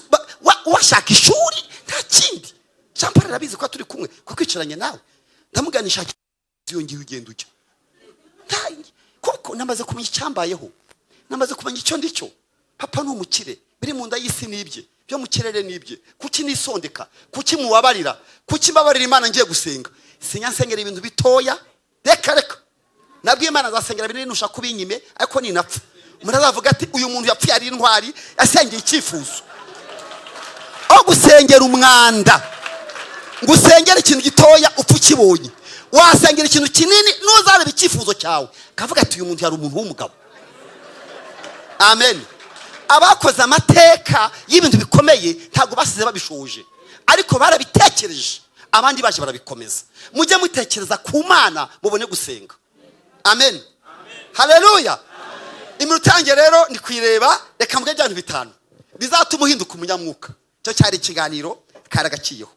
washaka ishuri nta kindi. Jean Paul arabizi ko turi kumwe ko kwicaranye nawe. Ndamuganisha yongeye ugenda ujya. Kuko namaze kumenya icyambayeho. Namaze kumenya icyo ndicyo. Papa n'umukire biri mu nda y'isi nibye. Byo mu kirere nibye. Kuki nisondeka? Kuki muwabarira? Kuki mbabarira Imana ngiye gusenga? Sinyansengera ibintu bitoya. Reka. Nabwiye Imana azasengera binini nusha kubinyime ariko ni napfa. Murazavuga ati uyu muntu yapfuye ari intwari yasengeye icyifuzo. Aho gusengera umwanda. Ngusengera ikintu gitoya upfu kibonye. Wasengera ikintu kinini nuzareba icyifuzo cyawe. Kavuga ati uyu muntu yari umuntu w'umugabo. Amen. Abakoze amateka y'ibintu bikomeye ntago basize babishoje. Ariko barabitekereje. Abandi baje barabikomeza. Mujye mutekereza ku Mana mubone gusenga. Amen. Haleluya. Imutange rero ni kwireba reka mbwe byantu bitanu. Bizatuma uhinduka umunyamwuka. Cyo cyari ikiganiro karagaciyeho.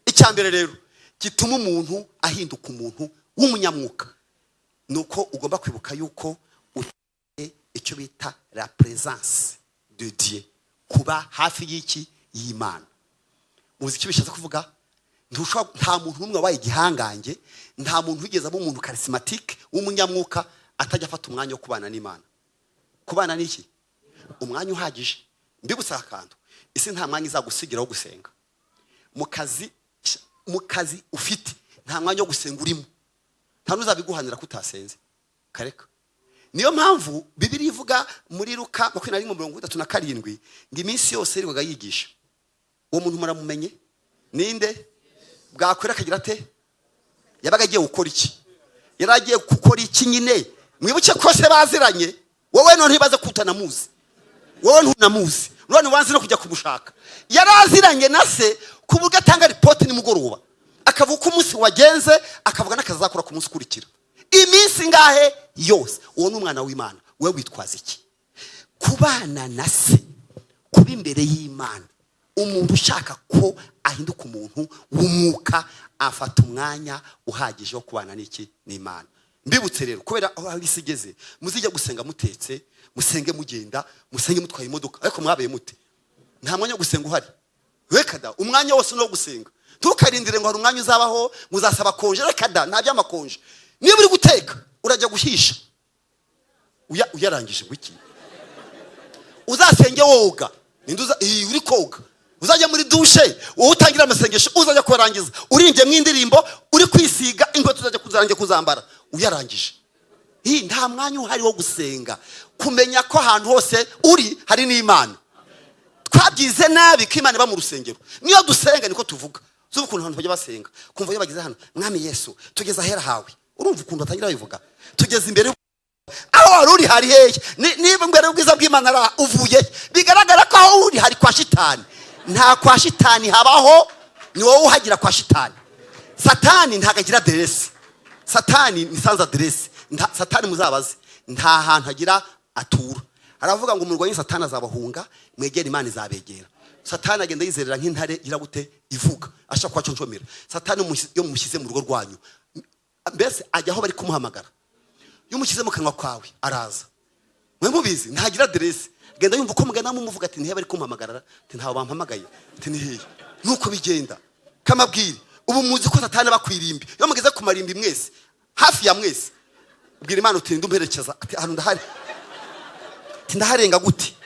Icyambere rero gituma umuntu ahinduka umuntu w'umunyamwuka. Nuko ugomba kwibuka yuko icyo bita la présence de Dieu. Kuba hafi y'iki y'Imana. Uzi icyo bishatse kuvuga? Nta muntu n'umwe wabaye igihangange, nta muntu wigeze aba umuntu charismatique w'umunyamwuka atajya afata umwanya wo kubana n'Imana. Kubana n'iki? Umwanya uhagije. Mbibutsa akantu. Isi nta mwanya izagusigiraho gusenga. Mu kazi ufite nta mwanya wo gusenga urimo. Nta n'uzabiguhanira kutasenze. Kareka. Niyo mpamvu Bibiliya ivuga muri Luka 21:37 ngo iminsi yose iriwaga yigisha. Uwo muntu muramumenye? Ninde? Bwakwera kagira ate? Yabaga agiye gukora iki? Yaragiye gukora iki nyine? Mwibuke ko se baziranye. Wowe none ntibaze kutana muzi. Wowe ntunamuzi. None wanze no kujya kumushaka. Yaraziranye na se kuburyo atanga report ni mugoroba. Akavuga umunsi wagenze, akavuga n'akazakora ku munsi kurikira. Iminsi ngahe yose. Uwo n'umwana w'Imana. Wewe witwaza iki? Kubana na se, kuba imbere y'Imana. Umuntu ushaka ko ahinduka umuntu w'umwuka afata umwanya uhagije wo kubana n'iki n'Imana. Mbibutse rero kubera aho ari sigeze muzijya gusenga mutetse, musenge mugenda, musenge mutwaye imodoka ariko mwabaye mute? Nta mwanya wo gusenga uhari. Reka da umwanya wose no gusenga. Tukarindire ngo hari umwanya uzabaho muzasaba konje. Reka da nta byamakonje. Niba uri guteka urajya guhisha. Uyarangije wiki. Uzasenge woga. Ninduza uri koga. Uzajya muri dushe, wowe utangira amasengesho uzajya kurangiza. Urinje mu indirimbo, uri kwisiga inkweto uzajya kuzarangiza kuzambara. Uyarangije. Nta mwanya uhari wo gusenga. Kumenya ko ahantu hose uri hari n'Imana. Twabyize nabi ko Imana iba mu rusengero. Niyo dusenga niko tuvuga. Zuba ukuntu abantu bajya basenga. Kumva iyo bageze hano, Mwami Yesu, tugeze ahera hawe. Urumva ukuntu batangira bivuga. Tugeze imbere aho waruri hari hehe? Niba imbere y'ubwiza bw'Imana ara uvuye. Bigaragara ko aho uri hari kwa shitani. Nta kwa shitani habaho, ni wowe uhagira kwa shitani. Satani ntagagira aderesi. Satani ni sans aderesi. Satani muzabaze nta hantu hagira atura. Aravuga ngo umurwanyi Satani azabahunga, mwegera Imana izabegera. Satani agenda yizerera nk'intare iragute ivuga ashaka kwaconjomera. Satani yo mushyize mu rugo rwanyu, mbese ajya aho bari kumuhamagara. Yo mushyize mu kanwa kwawe araza. Mwe mubizi ntagira aderesi. Genda yumva ko mugana mumuvuga ati ntihe bari kumpamagarara, ati ntaho bampamagaye, ati nihe. Nuko bigenda. Kamabwire ubu muzi ko Satani bakwirimbi. Yo mugeze ku marimbi mwese, hafi ya mwese. Ubwira Imana uti ndumperekeza, ati hano ndahari. Ati ndaharenga gute?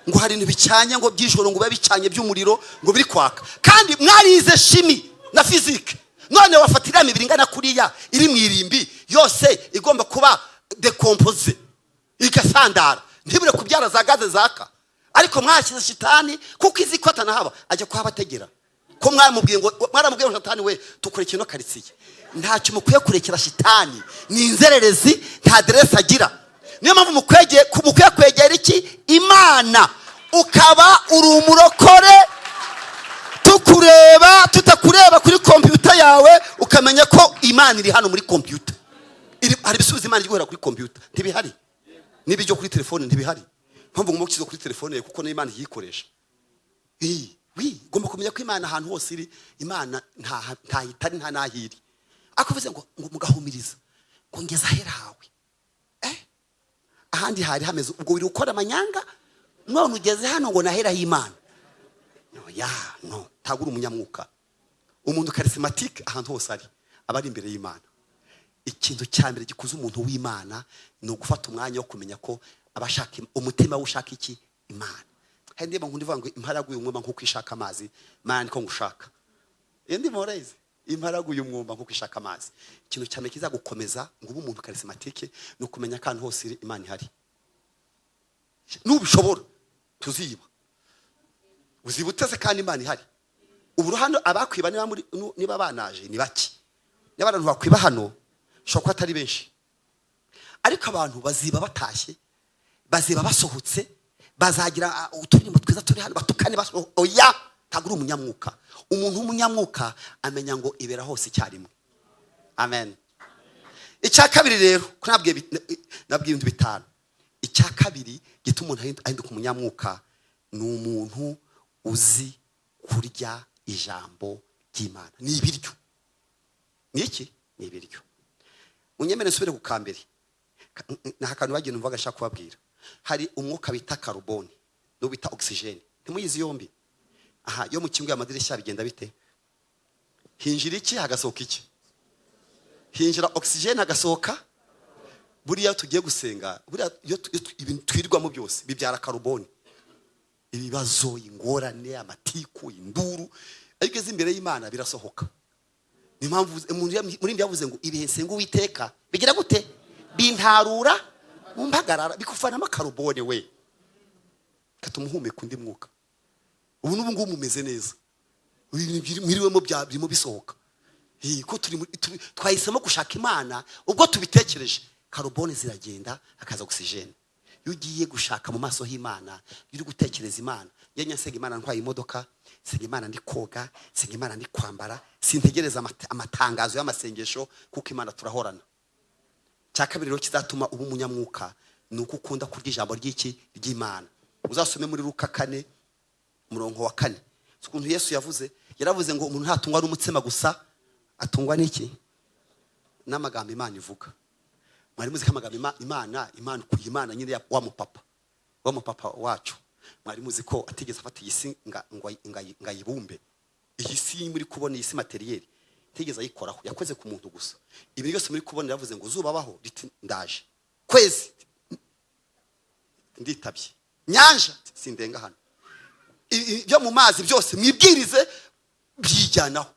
ngo hari ibintu bicanye ngo by'ijoro ngo bibe bicanye by'umuriro ngo biri kwaka, kandi mwarize shimi na fizike, none wafatira imibiri ingana kuriya iri mu irimbi yose igomba kuba decompose igasandara ntibure kubyara za gaze zaka, ariko mwashyize shitani kuko izi ko atanahaba ajya kuhabategera, ko mwaramubwiye ngo shitani we tukore ikintu karitsiye, ntacyo mukwiye kurekera shitani, ni inzererezi nta aderesi agira. Niyo mpamvu mukwiye kwegera iki? Imana, ukaba uri umurokore, tukureba tutakureba kuri computer yawe ukamenya ko Imana iri hano muri computer. Hari ibisubizo Imana iri guhera kuri computer ntibihari, n'ibyo kuri telefone ntibihari. Mpamvu ngomba kukizo kuri telefone kuko na Imana yikoresha. Gomba kumenya ko Imana ahantu hose iri, Imana nta hitari nta nahiri. Akuvuze ngo mugahumiriza ngo ngeza hera hawe, ahandi hari hameze ubwo biri ukora amanyanga, none ugeze hano ngo nahera y'Imana. No tagura umunyamwuka, umuntu charismatique ahantu hose ari abari imbere y'Imana. Ikintu cyambere gikuza umuntu w'Imana no gufata umwanya wo kumenya ko abashaka umutima ushaka iki? Imana. Hari ndeba nkundi vuga ngo imparaguye umwuma nkuko ishaka amazi, Imana niko ngushaka. Ndi moreze imparaguye umwuma nkuko ishaka amazi. Ikintu cyambere kiza gukomeza ngo ube umuntu charismatique no kumenya kandi hose Imana ihari. Nubishobora tuziba uzibuteze kandi Imana ihari. Ubu hano abakwiba niba banaje ni baki, n'abantu bakwiba hano shoko atari benshi, ariko abantu baziba batashye, baziba basohotse, bazagira uturimo twiza turi hano batukane oya, tagura umunyamwuka. Umuntu w'umunyamwuka amenya ngo ibera hose icyarimwe. Amen. Icya kabiri rero ko nabwiye ibintu bitanu. Icya kabiri gituma umuntu ahinduka umunyamwuka ni umuntu uzi kurya ijambo ry'Imana. Ni ibiryo. Ni iki? Ni ibiryo. Unyemere nsubire ku kambere. Nahakantu bagiye numva gashaka kubabwira. Hari umwuka bita carbone no bita oxygene. Ntimuyizi yombi. Yo mu kingo y'amadirishya bigenda bite? Hinjira iki hagasohoka iki? Hinjira oxygene hagasohoka. Buriya tugiye gusenga, buriya ibintu twirirwamo byose bibyara carbone. Ibibazo, ingorane, amatiku, induru, ariko imbere y'Imana birasohoka. Ni mpamvu muri yavuze ngo ibihense ngo Uwiteka bigira gute? Bintarura mu mpagarara, bikufanamo carbone we. Katumuhumeka undi mwuka. Ubu n'ubu mumeze neza. Mwiriwemo byarimo bisohoka. Ko twahisemo gushaka Imana ubwo tubitekereje, carbone ziragenda hakaza oxygene. Yugiye gushaka mu maso h'Imana, yuri gutekereza Imana. Yenya senga Imana ntwaye imodoka, senga Imana ndi koga, senga Imana ndi kwambara, sintegereza amatangazo y'amasengesho kuko Imana turahorana. Cyakabiri rero kizatuma ubu umunyamwuka nuko ukunda kurya ijambo ry'Imana. Uzasome muri Luka 4 murongo wa 4. Ukuntu Yesu yaravuze ngo umuntu ntatungwa n'umutsima gusa, atungwa n'iki? N'amagambo Imana ivuga. Mwari muzi kamagambo Imana nyine wa mupapa wacu. Mwari muzi ko atigeze afata iyisi nga yibumbe. Iyi si muri kubona iyisi materiel tigeze ayikoraho, yakoze ku muntu gusa. Ibi byose muri kubona yavuze ngo uzubabaho riti ndaje. Kwezi nditabye. Nyanja sindenga hano. Ibyo mu mazi byose mwibwirize byijyanaho.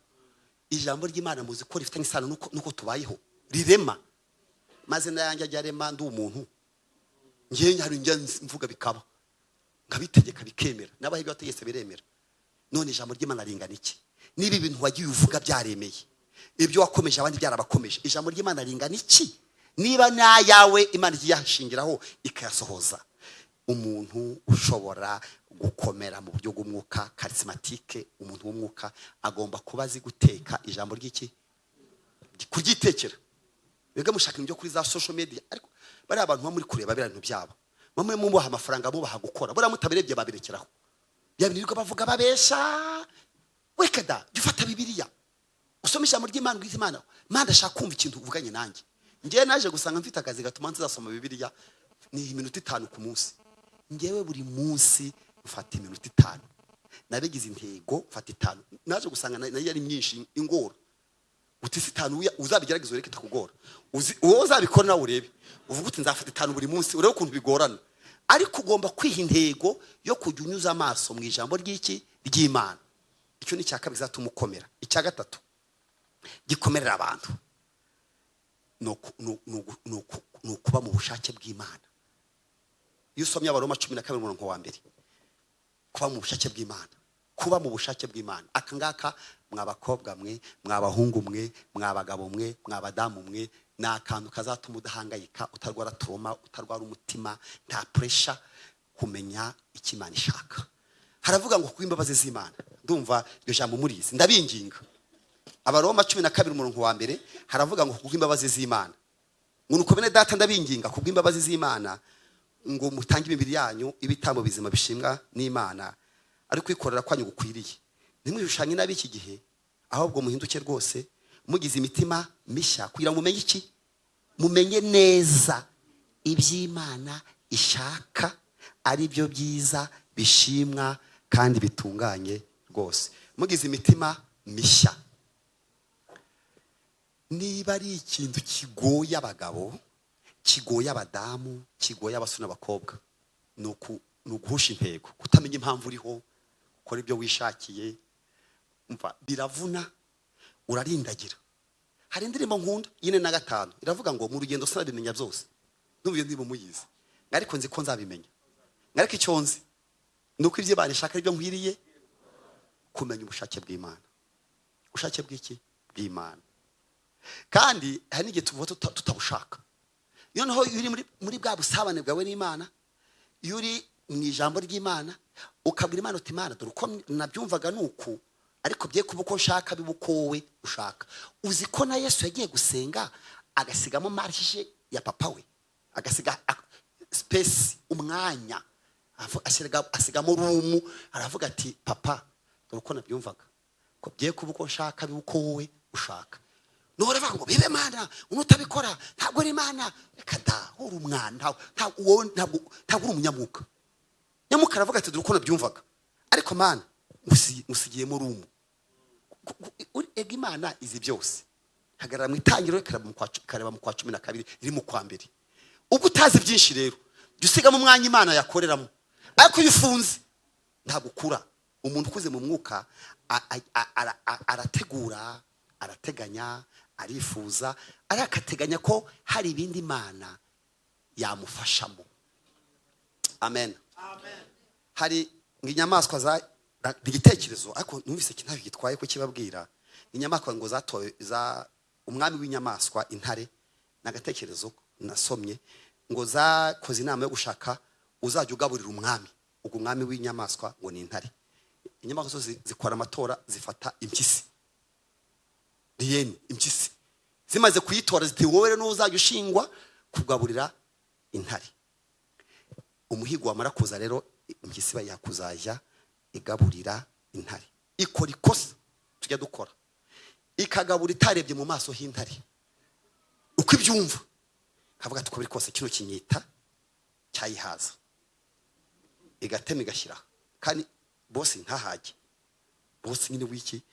Ijambo ry'Imana muzi ko rifite isano nuko tubayeho rirema. Maze nayanjye ajyarema ndi umuntu. Ngiye hari njya mvuga bikaba. Ngabitegeka bikemera. Nabahe byategetse biremera. None ijambo ry'Imana ringana iki? Niba ibintu wagiye uvuga byaremeye, ibyo wakomeje abandi byarabakomeje, ijambo ry'Imana ringana iki? Niba nayawe Imana yashingiraho ikayasohoza. Umuntu ushobora gukomera mu buryo bw'umwuka charismatique, umuntu w'umwuka agomba kuba azi guteka ijambo ry'iki? Kuryitekera. Bega mushaka ibyo kuri za social media, ariko bari abantu muri kureba birantu byabo. Bamwe mu baha amafaranga bo baha gukora. Bora mutabirebye babirekeraho. Byabinirwa bavuga babesha. Wekada, dufata Bibiliya. Usome ijambo ry'Imana gw'Imana. Imana ashaka kumva ikintu uvuganye nanjye. Ngiye naje gusanga mfite akazi gatuma nzasoma Bibiliya ni iminota 5 ku munsi. Ngewe buri munsi mfata iminota 5. Nabigize intego mfata 5. Naje gusanga nayo ari myinshi ingora. Utisi 5 uzabigerageza ureke takugora. Uwo uzabikora nawe urebe. Uvuga uti nzafata 5 buri munsi urebe ukuntu bigorana. ariko ugomba kwiha intego yo kujya unyuza amaso mu ijambo ry'Imana. Icyo ni cyaka bizatuma ukomera. Icya gatatu gikomerera abantu no kuba mu bushake bw'Imana. Iyo usomye Abaroma 12:1, kuba mu bushake bw'Imana, kuba mu bushake bw'Imana. Akangaka mwabakobwa mwe, mwabahungu mwe, mwabagabo mwe, mwabadamu mwe, na akantu kazatuma udahangayika, utarwara trauma, utarwara umutima, nta pressure, kumenya icyo Imana ishaka. Haravuga ngo kuko imbabazi z'Imana. Ndumva iryo jambo murizi, ndabinginga. Abaroma 12:1 haravuga ngo kuko imbabazi z'Imana. Nuko bene data ndabinginga kuko imbabazi z'Imana ngo mutange imibiri yanyu ibitambo bizima bishimwa n'Imana, ari kwikorera kwanyu gukwiriye. Nimwishushanye n'abiki gihe, ahubwo muhinduke rwose mugize imitima mishya kugira ngo mumenye iki, mumenye neza iby'Imana ishaka, ari byo byiza bishimwa kandi bitunganye rwose. Mugize imitima mishya. Niba ari ikintu kigoye abagabo, kigoye abadamu, kigoye abasore n'abakobwa, nuguhusha intego, kutamenya impamvu uriho, ukora ibyo wishakiye, umva biravuna, urarindagira. Hari indirimbo nkunda 4:5 iravuga ngo mu rugendo sinabimenya byose. Ndumva iyo ndirimbo muyizi, ariko nzi ko nzabimenya. Ariko icyo nzi nuko ibyo Imana ishaka ari byo nkwiriye kumenya ubushake bw'Imana. Ubushake bw'iki? Bw'Imana. Kandi hari n'igihe tuvuga tutabushaka. Iyo naho uri muri bwa busabane bwawe n'Imana, iyo uri mu ijambo ry'Imana, ukabwira Imana uti Imana dore uko nabyumvaga nuko, ariko bye kuba uko nshaka bibukowe ushaka. Uzi ko na Yesu yagiye gusenga agasigamo marche ya papa we, agasiga space, umwanya, asigamo room, aravuga ati papa dore uko nabyumvaga, ko bye kuba uko nshaka bibukowe ushaka. Nore vango bibe Mana unutabikora ntabwo ari Imana, reka da uri umwana, ntabwo uri umunyamuka. Nyamuka aravuga ati dore uko nabyumvaga, ariko Mana musigiyemo rumu. Ega Imana izi byose. Hagarara mu itangiro kareba mu kwa 12 iri mu kwa 2. Ubwo utazi byinshi rero dusiga mu mwanya Imana yakoreramo, ariko yufunze ntabwo ukura. Umuntu ukuze mu mwuka arategura, arateganya, arifuza, arakateganya ko hari ibindi Imana yamufashamo. Amen. Amen. Hari inyamaswa za igitekerezo, ariko numvise kintu gitwaye ko kibabwira. Inyamaswa ngo zatoye za umwami w'inyamaswa intare, nagatekerezo nasomye ngo zakoze inama yo gushaka uzajya ugaburira umwami. Ubwo umwami w'inyamaswa ngo ni intare. Inyamaswa zikora amatora, zifata impyisi. Diyeni impyisi zimaze kuyitora ziti wowe no uzajya ushingwa kugaburira intare. Umuhigo wamara kuza rero impyisi bayakuzajya igaburira intare. Ikora ikosa tujya dukora, ikagabura itarebye mu maso h'intare uko ibyumva, kavuga ati ko biri kose kino kinyita cyayihaza, igatema igashyira. Kandi bose ntahage, bose nyine wiki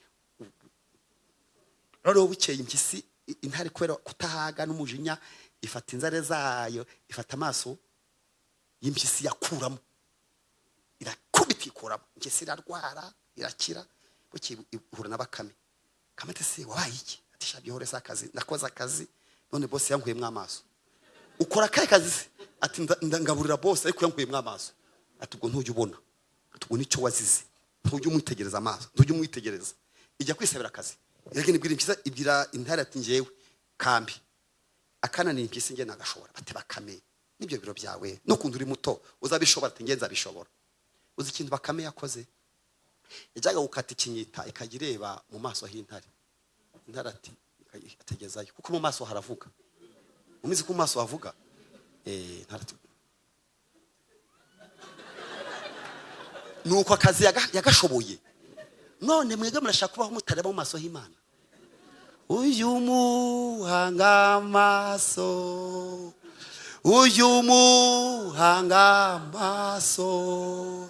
rero bukeye impyisi intare kwera kutahaga n'umujinya ifata inzare zayo, ifata amaso y'impyisi yakuramo, irakubita ikuramo. Impyisi irarwara irakira. Buki ihura n'abakame. Kamete se wabaye iki? Ati shabye hore sakazi, nakoze akazi none boss yankuyemo amaso. Ukora kaye kazi se? Ati ndangaburira boss ariko yankuyemo amaso. Ati ubwo ntujye ubona, ati ubwo nicyo wazize, ntujye umwitegereza amaso, ntujye umwitegereza. Ijya kwisabira akazi. Iragene ibwira impyisi, ibwira intare ati ngewe kambi akana ni impyisi nge nagashobora. Ati bakame nibyo biro byawe no kundi uri muto uzabishobora. Ati ngenza bishobora. Uzi ikintu bakame yakoze? Yajaga gukata ikinyita ikagireba mu maso h'intare. Intare ati ategezayo kuko mu maso haravuga. Umizi ko mu maso havuga. Intare ati nuko akazi yagashoboye. None mwege murashaka kubaho mutareba mu maso h'Imana. Uyu muhanga amaso, uyu muhanga amaso,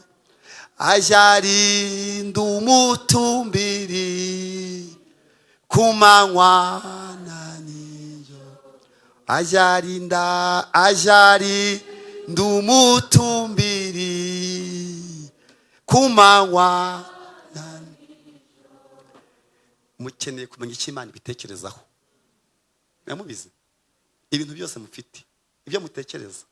ajarinda umutumbiri kumanywa na nijoro. Ajarinda ndumutumbiri kumanywa. Mukeneye kumenya icyo Imana ibitekerezaho. Namubizi ibintu byose mufite ibyo mutekereza.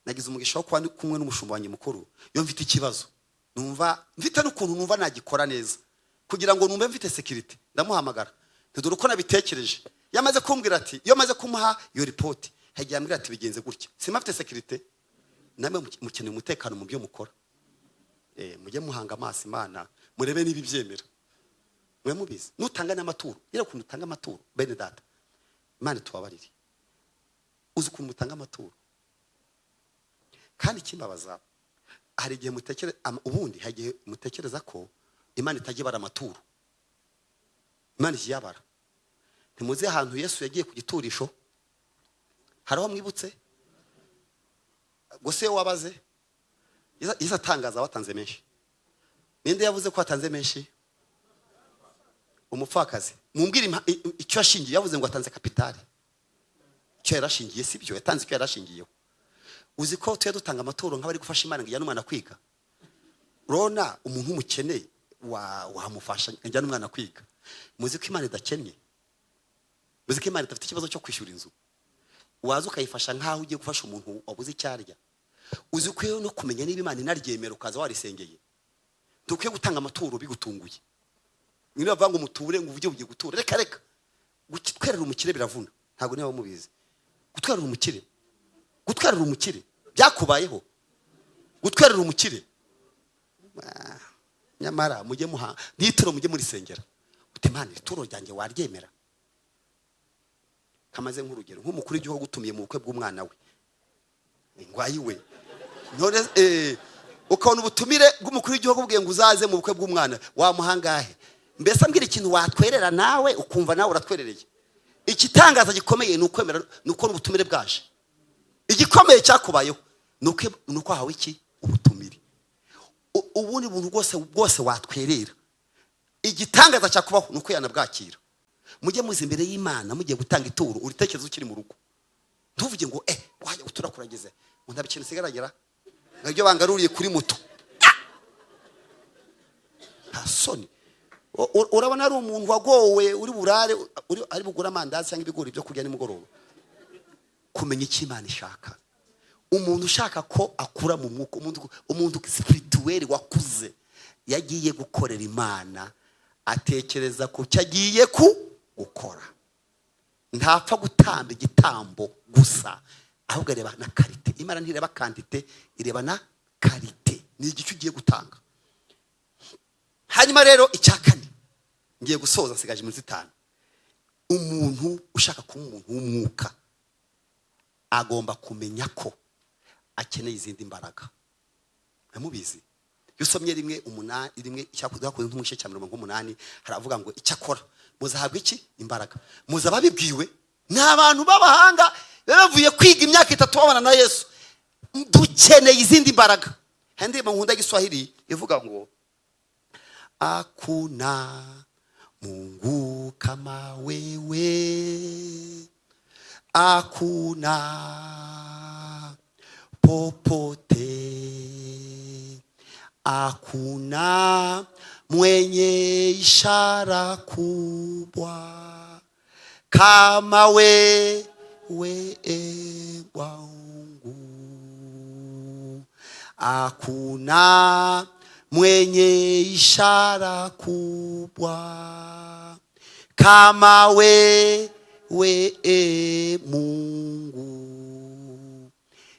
Nagize umugisha wo kuba kumwe n'umushumba wanjye mukuru. Iyo mfite ikibazo numva mfite n'ukuntu numva nagikora neza kugira ngo numve mfite security, ndamuhamagara dore uko nabitekereje. Yamaze kumbwira ati iyo maze kumuha iyo report hagiye ambwira ati bigenze gutya, simafite security. Namwe mukeneye umutekano mu byo mukora. Mujye muhanga amaso Imana murebe niba ibyemera. Mwe mubizi nutanga n'amaturo, yera kuntu utanga amaturo bene data Imana tubabarire. Uzi ukuntu mutanga amaturo kandi kimbabaza, hari igihe mutekereza ubundi hagiye mutekereza ko Imana itajibara amaturo. Imana ikiyabara. Ntimuzi ahantu Yesu yagiye ku giturisho, haraho mwibutse gose wabaze Yesu atangaza watanze menshi. Ninde yavuze ko atanze menshi? Umupfakazi. Mumbwire icyo yashingiye, yavuze ngo atanze kapitali. Icyo yarashingiye sibyo, yatanze icyo yarashingiyeho. Uzi ko tuye dutanga amaturo nk'abari gufasha Imana ngo ijyane umwana kwiga. Rona umuntu umukeneye wamufasha ijyane umwana kwiga. Muzi ko Imana idakennye. Muzi ko Imana idafite ikibazo cyo kwishyura inzu. Waza ukayifasha nkaho ugiye gufasha umuntu wabuze icyarya. Uzi ko no kumenya niba Imana inaryemera ukaza warisengeye. Dukwiye gutanga amaturo bigutunguye. Niba bavanga umuture ngo uvuge ugiye gutura, reka gutwerera umukire biravuna. Ntago niba mubizi. Gutwerera umukire byakubayeho. Gutwerera umukire nyamara mujye muha nituro mujye muri sengera. Utemane ituro ryanjye waryemera. Kamaze nk'urugero nk'umukuru w'igihugu gutumiye mu bukwe bw'umwana we. Ngwayi we. None ukabona ubutumire bw'umukuru w'igihugu bwiye ngo uzaze mu bukwe bw'umwana wa muhangahe. Mbese ambwira ikintu watwerera nawe ukumva nawe uratwerereye. Ikitangaza gikomeye nukwemera nuko ubutumire bwaje. Igikomeye cyakubayeho nuko hawe iki ubutumire. Ubundi buntu bwose watwerera. Igitangaza cyakubaho nuko yanabwakira. Mujye muzi imbere y'Imana mugiye gutanga ituro uritekerezo ukiri mu rugo. Ntuvuge ngo wajya gutura kurageze. Undi abikintu sigaragera. Ngabyo bangaruriye kuri moto. Hasoni. Urabona ari umuntu wagowe uri burare ari bugura amandazi cyangwa ibigori byo kurya nimugoroba. Kumenya icyo Imana ishaka. Umuntu ushaka ko akura mu mwuka, umuntu spirituel wakuze yagiye gukorera Imana, atekereza ko cyagiye gukora. Ntapfa gutamba igitambo gusa, ahubwo areba na karite. Imana ntireba kantite, ireba na karite. Ni igice ugiye gutanga. Hanyuma rero icyakane ngiye gusoza nsigaje iminsi 5. Umuntu ushaka kuba umuntu w'umwuka agomba kumenya ko akeneye izindi mbaraga. Namubizi. Yusomye rimwe icyakuza ku ntumwishe cya 80 haravuga ngo icyakora muzahabwa iki imbaraga. Muza babibwiwe n'abantu b'abahanga bavuye kwiga imyaka 3 babana na Yesu. Dukeneye izindi mbaraga. Handi mu nkunda Giswahili ivuga ngo hakuna Mungu kama wewe, hakuna popote, hakuna mwenye ishara kubwa kama wewe Mungu, hakuna mwenye ishara kubwa kama wewe Mungu,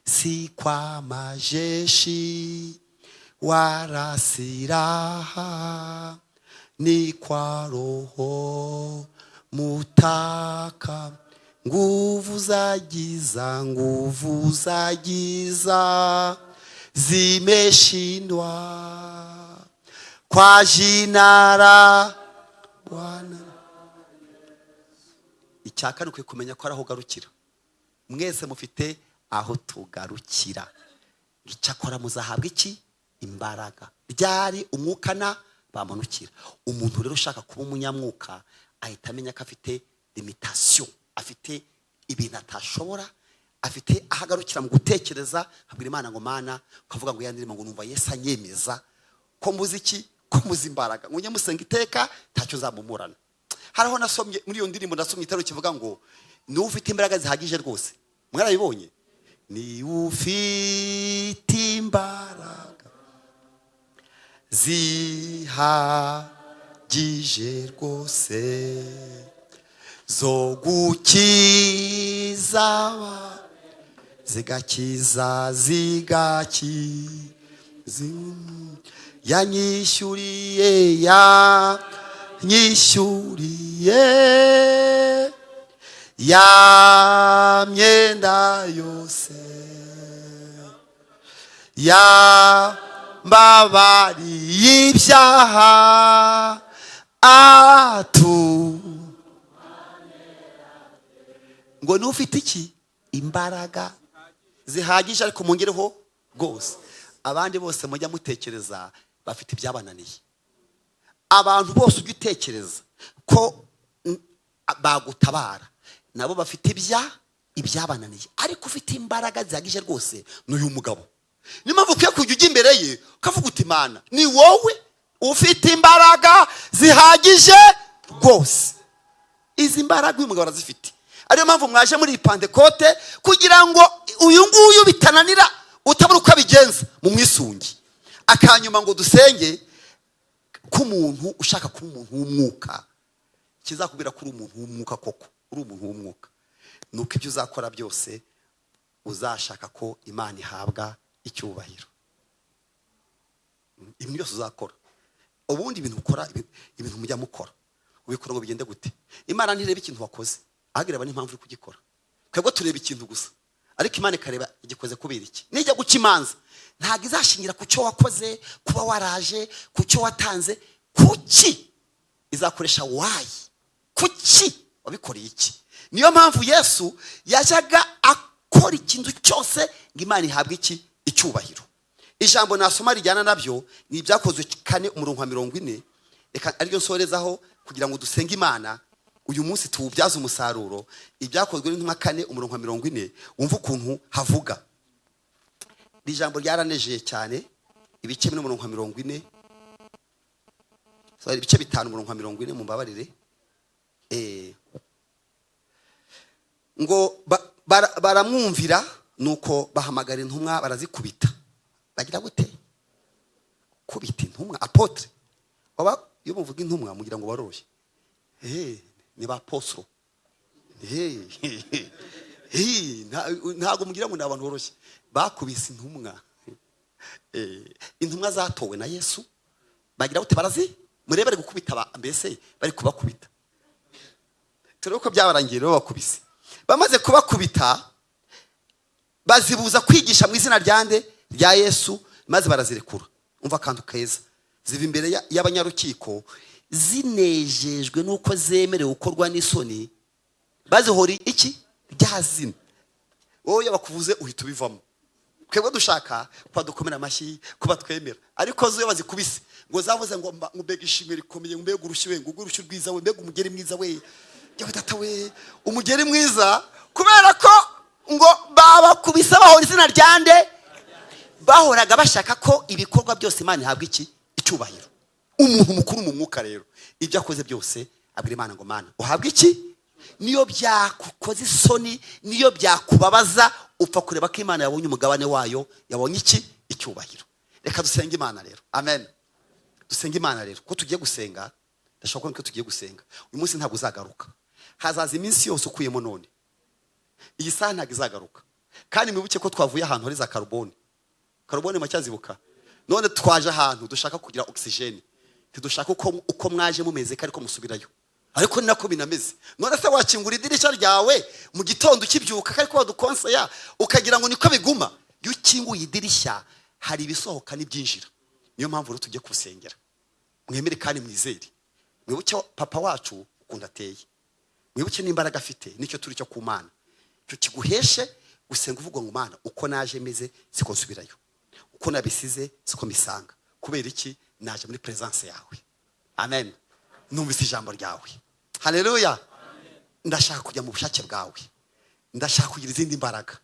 si kwa majeshi wala silaha, ni kwa Roho mutaka. Nguvu za giza zimeshindwa kwa jina la Bwana. Icyaka nuko kumenya ko araho garukira. Mwese mufite aho tugarukira. Icyakora muzahabwa iki imbaraga. Byari umwukana bamanukira. Umuntu rero ushaka kuba umunyamwuka ahita amenya ko afite limitation, afite ibintu atashobora, afite ahagarukira mu gutekereza, abwira Imana ngo Mana, ukavuga ngo yandirimo ngo numva Yesu anyemeza ko muzi iki, ko muzi imbaraga, ngo nyamusenga iteka ntacyo zamumurana. Hariho nasomye muri iyo ndirimbo, nasomye itaro kivuga ngo ni ufite imbaraga zihagije rwose. Mwarabibonye? Ni ufite imbaraga zihagije rwose zo gukiza zigakiza yanyishyuriye ya myenda yose yambabariye ibyaha ngo nufite iki, imbaraga zihagije. Ariko mungereho rwose, abandi bose mujya mutekereza bafite ibyabananiye. Abantu bose ujya utekereza ko bagutabara, nabo bafite ibyabananiye. Ariko ufite imbaraga zihagije rwose n'uyu mugabo. Ni mpamvu ukwiye kujya ujya imbere ye ukavuga uti Imana, ni wowe ufite imbaraga zihagije rwose. Izi mbaraga uyu mugabo arazifite. Ariyo mpamvu mwaje muri Pentekote, kugira ngo uyu nguyu bitananira utabura uko abigenza mu mwisungi. Akanyuma ngo dusenge ko umuntu ushaka kuba umuntu w'umwuka, kizakubwira ko uri umuntu w'umwuka koko, uri umuntu w'umwuka. Nuko ibyo uzakora byose uzashaka ko Imana ihabwa icyubahiro. Ibintu byose uzakora, ubundi ibintu ukora, ibintu mujya mukora, ubikora ngo bigende gute? Imana ntireba ikintu wakoze, ahagireba n'impamvu uri kugikora. Twebwe tureba ikintu gusa, ariko Imana ikareba igikoze kubera iki. Nijya guca imanza ntabwo izashingira ku cyo wakoze, kuba waraje, ku cyo watanze, kuki izakoresha wayi, kuki wabikoreye iki. Niyo mpamvu Yesu yajyaga akora ikintu cyose ngo Imana ihabwe iki, icyubahiro. Ijambo nasoma rijyana nabyo ni ibyakozwe 4:40. Reka aryo nsorezaho kugira ngo dusenge Imana uyu munsi tuwubyaza umusaruro. Ibyakozwe n'intumwa 4:40, wumva ukuntu havuga. Ijambo ryaranejeye cyane, ibice 4:40, so ibice 5:40 mumbabarire. Ngo baramwumvira, nuko bahamagara intumwa barazikubita. Bagira gute? Kubita intumwa, apotre. Baba iyo muvuga intumwa mugira ngo baroroshye. Ni ba apostro. Ntago mugira ngo nabantu boroshye. Bakubise intumwa. Intumwa zatowe na Yesu. Bagira gute? Barazi murebere gukubita mbese bari kubakubita. Tureko byabarangiye rero bakubise. Bamaze kubakubita bazibuza kwigisha mu izina ryande rya Yesu, maze barazirekura. Umva akantu keza, ziva imbere y'abanyarukiko zinejejwe nuko zemerewe gukorwa n'isoni, bazihori iki ryazina. Wowe yabakuvuze uhita ubivamo. Twebwe dushaka kwa dukomera amashyi kuba twemera, ariko zo bazikubise ngo zavuze ngo mbega ishimwe rikomeye, mbega urushyi ngo urushyi rwiza we, mbega umugeri mwiza we, yawe tata we, umugeri mwiza, kubera ko ngo babakubise bahora izina ryande, bahoraga bashaka ko ibikorwa byose Imana ihabwa iki, icyubahiro. Umuntu mukuru mu mwuka rero ibyo akoze byose abwira Imana ngo Mana uhabwa iki. Niyo byakukoze isoni, niyo byakubabaza, upfa kureba ko Imana yabonye umugabane wayo, yabonye iki, icyubahiro. Reka dusenge Imana rero. Amen. Dusenge Imana rero ko tugiye gusenga. Ndashaka ko tugiye gusenga uyu munsi ntabwo uzagaruka. Hazaza iminsi yose ukuyemo none. Iyi saha ntabwo izagaruka. Kandi mwibuke ko twavuye ahantu hari za carbone macyazibuka. None twaje ahantu dushaka kugira oxygene. Tidushaka uko mwaje mumeze kari ko musubirayo. Ariko ni nako binameze. None se wakingura idirishya ryawe mu gitondo ukibyuka kari ko badukonsaya ukagira ngo niko biguma. Iyo ukinguye idirishya hari ibisohoka n'ibyinjira. Niyo mpamvu rero tujye kusengera. Mwemere kandi mwizere. Mwibuke papa wacu ukunda ateye. Mwibuke n'imbaraga afite nicyo turi cyo ku Mana. Cyo kiguheshe gusenga uvuga ngo Mana uko naje meze siko nsubirayo. Uko nabisize siko misanga. Kubera iki naje muri presence yawe. Amen. Numvise ijambo ryawe. Haleluya. Ndashaka kujya mu bushake bwawe. Ndashaka kugira izindi mbaraga.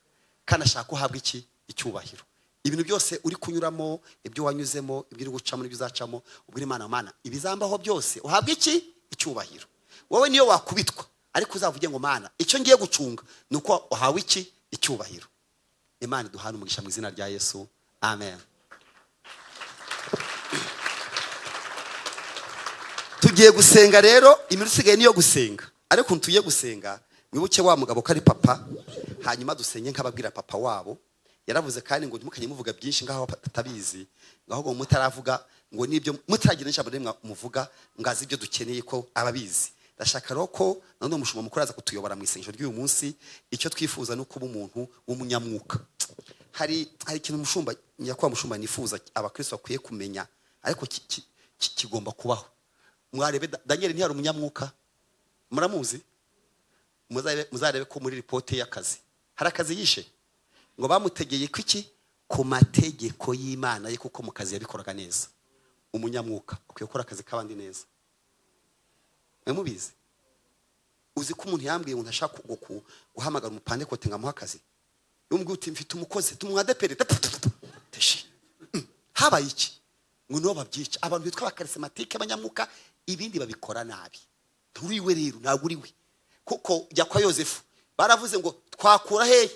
kandi ashaka ko uhabwa iki? Icyubahiro. Ibintu byose uri kunyuramo, ibyo wanyuzemo, ibyo uri gucamo n'ibyo uzacamo, ubwira Imana, Mana, ibizambaho byose uhabwa iki? Icyubahiro. Wowe niyo wakubitwa, ariko uzavuge ngo Mana, icyo ngiye gucunga nuko uhawe iki? Icyubahiro. Imana duhana umugisha mu izina rya Yesu. Amen. Tugiye gusenga rero, iminsi isigaye niyo gusenga. Ariko tugiye gusenga, mwibuke wa mugabo ko ari papa, hanyuma dusenge nk'ababwira papa wabo. Yaravuze kandi ngo ntimukanye muvuga byinshi ngaho batabizi, ngaho ngo mutaravuga ngo nibyo mutaragira n'ijambo rimwe muvuga, ngazi ibyo dukeneye ko ababizi. Ndashaka rero ko none umushumba mukuru aza kutuyobora mu isengesho ry'uyu munsi. Icyo twifuza no kuba umuntu w'umunyamwuka. Hari ikintu umushumba, nyakwa mushumba, nifuza abakristo bakwiye kumenya, ariko kigomba kubaho. Mwarebe Daniel ntiyari umunyamwuka, muramuzi? Muzarebe ko muri ripote y'akazi hari akazi yishe, ngo bamutegeye kwiki? Ku mategeko y'Imana ye, kuko mu kazi yabikoraga neza. Umunyamwuka ukwiye gukora akazi k'abandi neza. Mubizi? Uzi ko umuntu yambwiye ngo ntashaka guhamagara umupande kote ngamuha akazi, yumubwiye uti mfite umukozi tumwadepere teshi, habaye iki? Ngo no babyica abantu bitwa abakarismatike abanyamwuka, ibindi babikora nabi. Nturiwe rero, ntabwo uriwe, kuko jya kwa Yozefu baravuze ngo twakura hehe?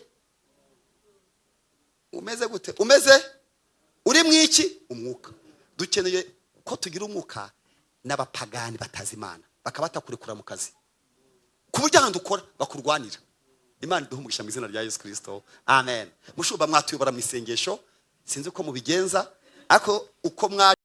Umeze gute? Umeze uri mwiki? Umwuka. Dukeneye ko tugira umwuka n'abapagani batazi Imana, bakabata kurekura mu kazi, ku buryo ahandi ukora bakurwanira. Imana iduhe umugisha mu izina rya Yesu Kristo. Amen. Mushumba mwatuyobora mu isengesho, sinzi uko mubigenza, ariko uko mwa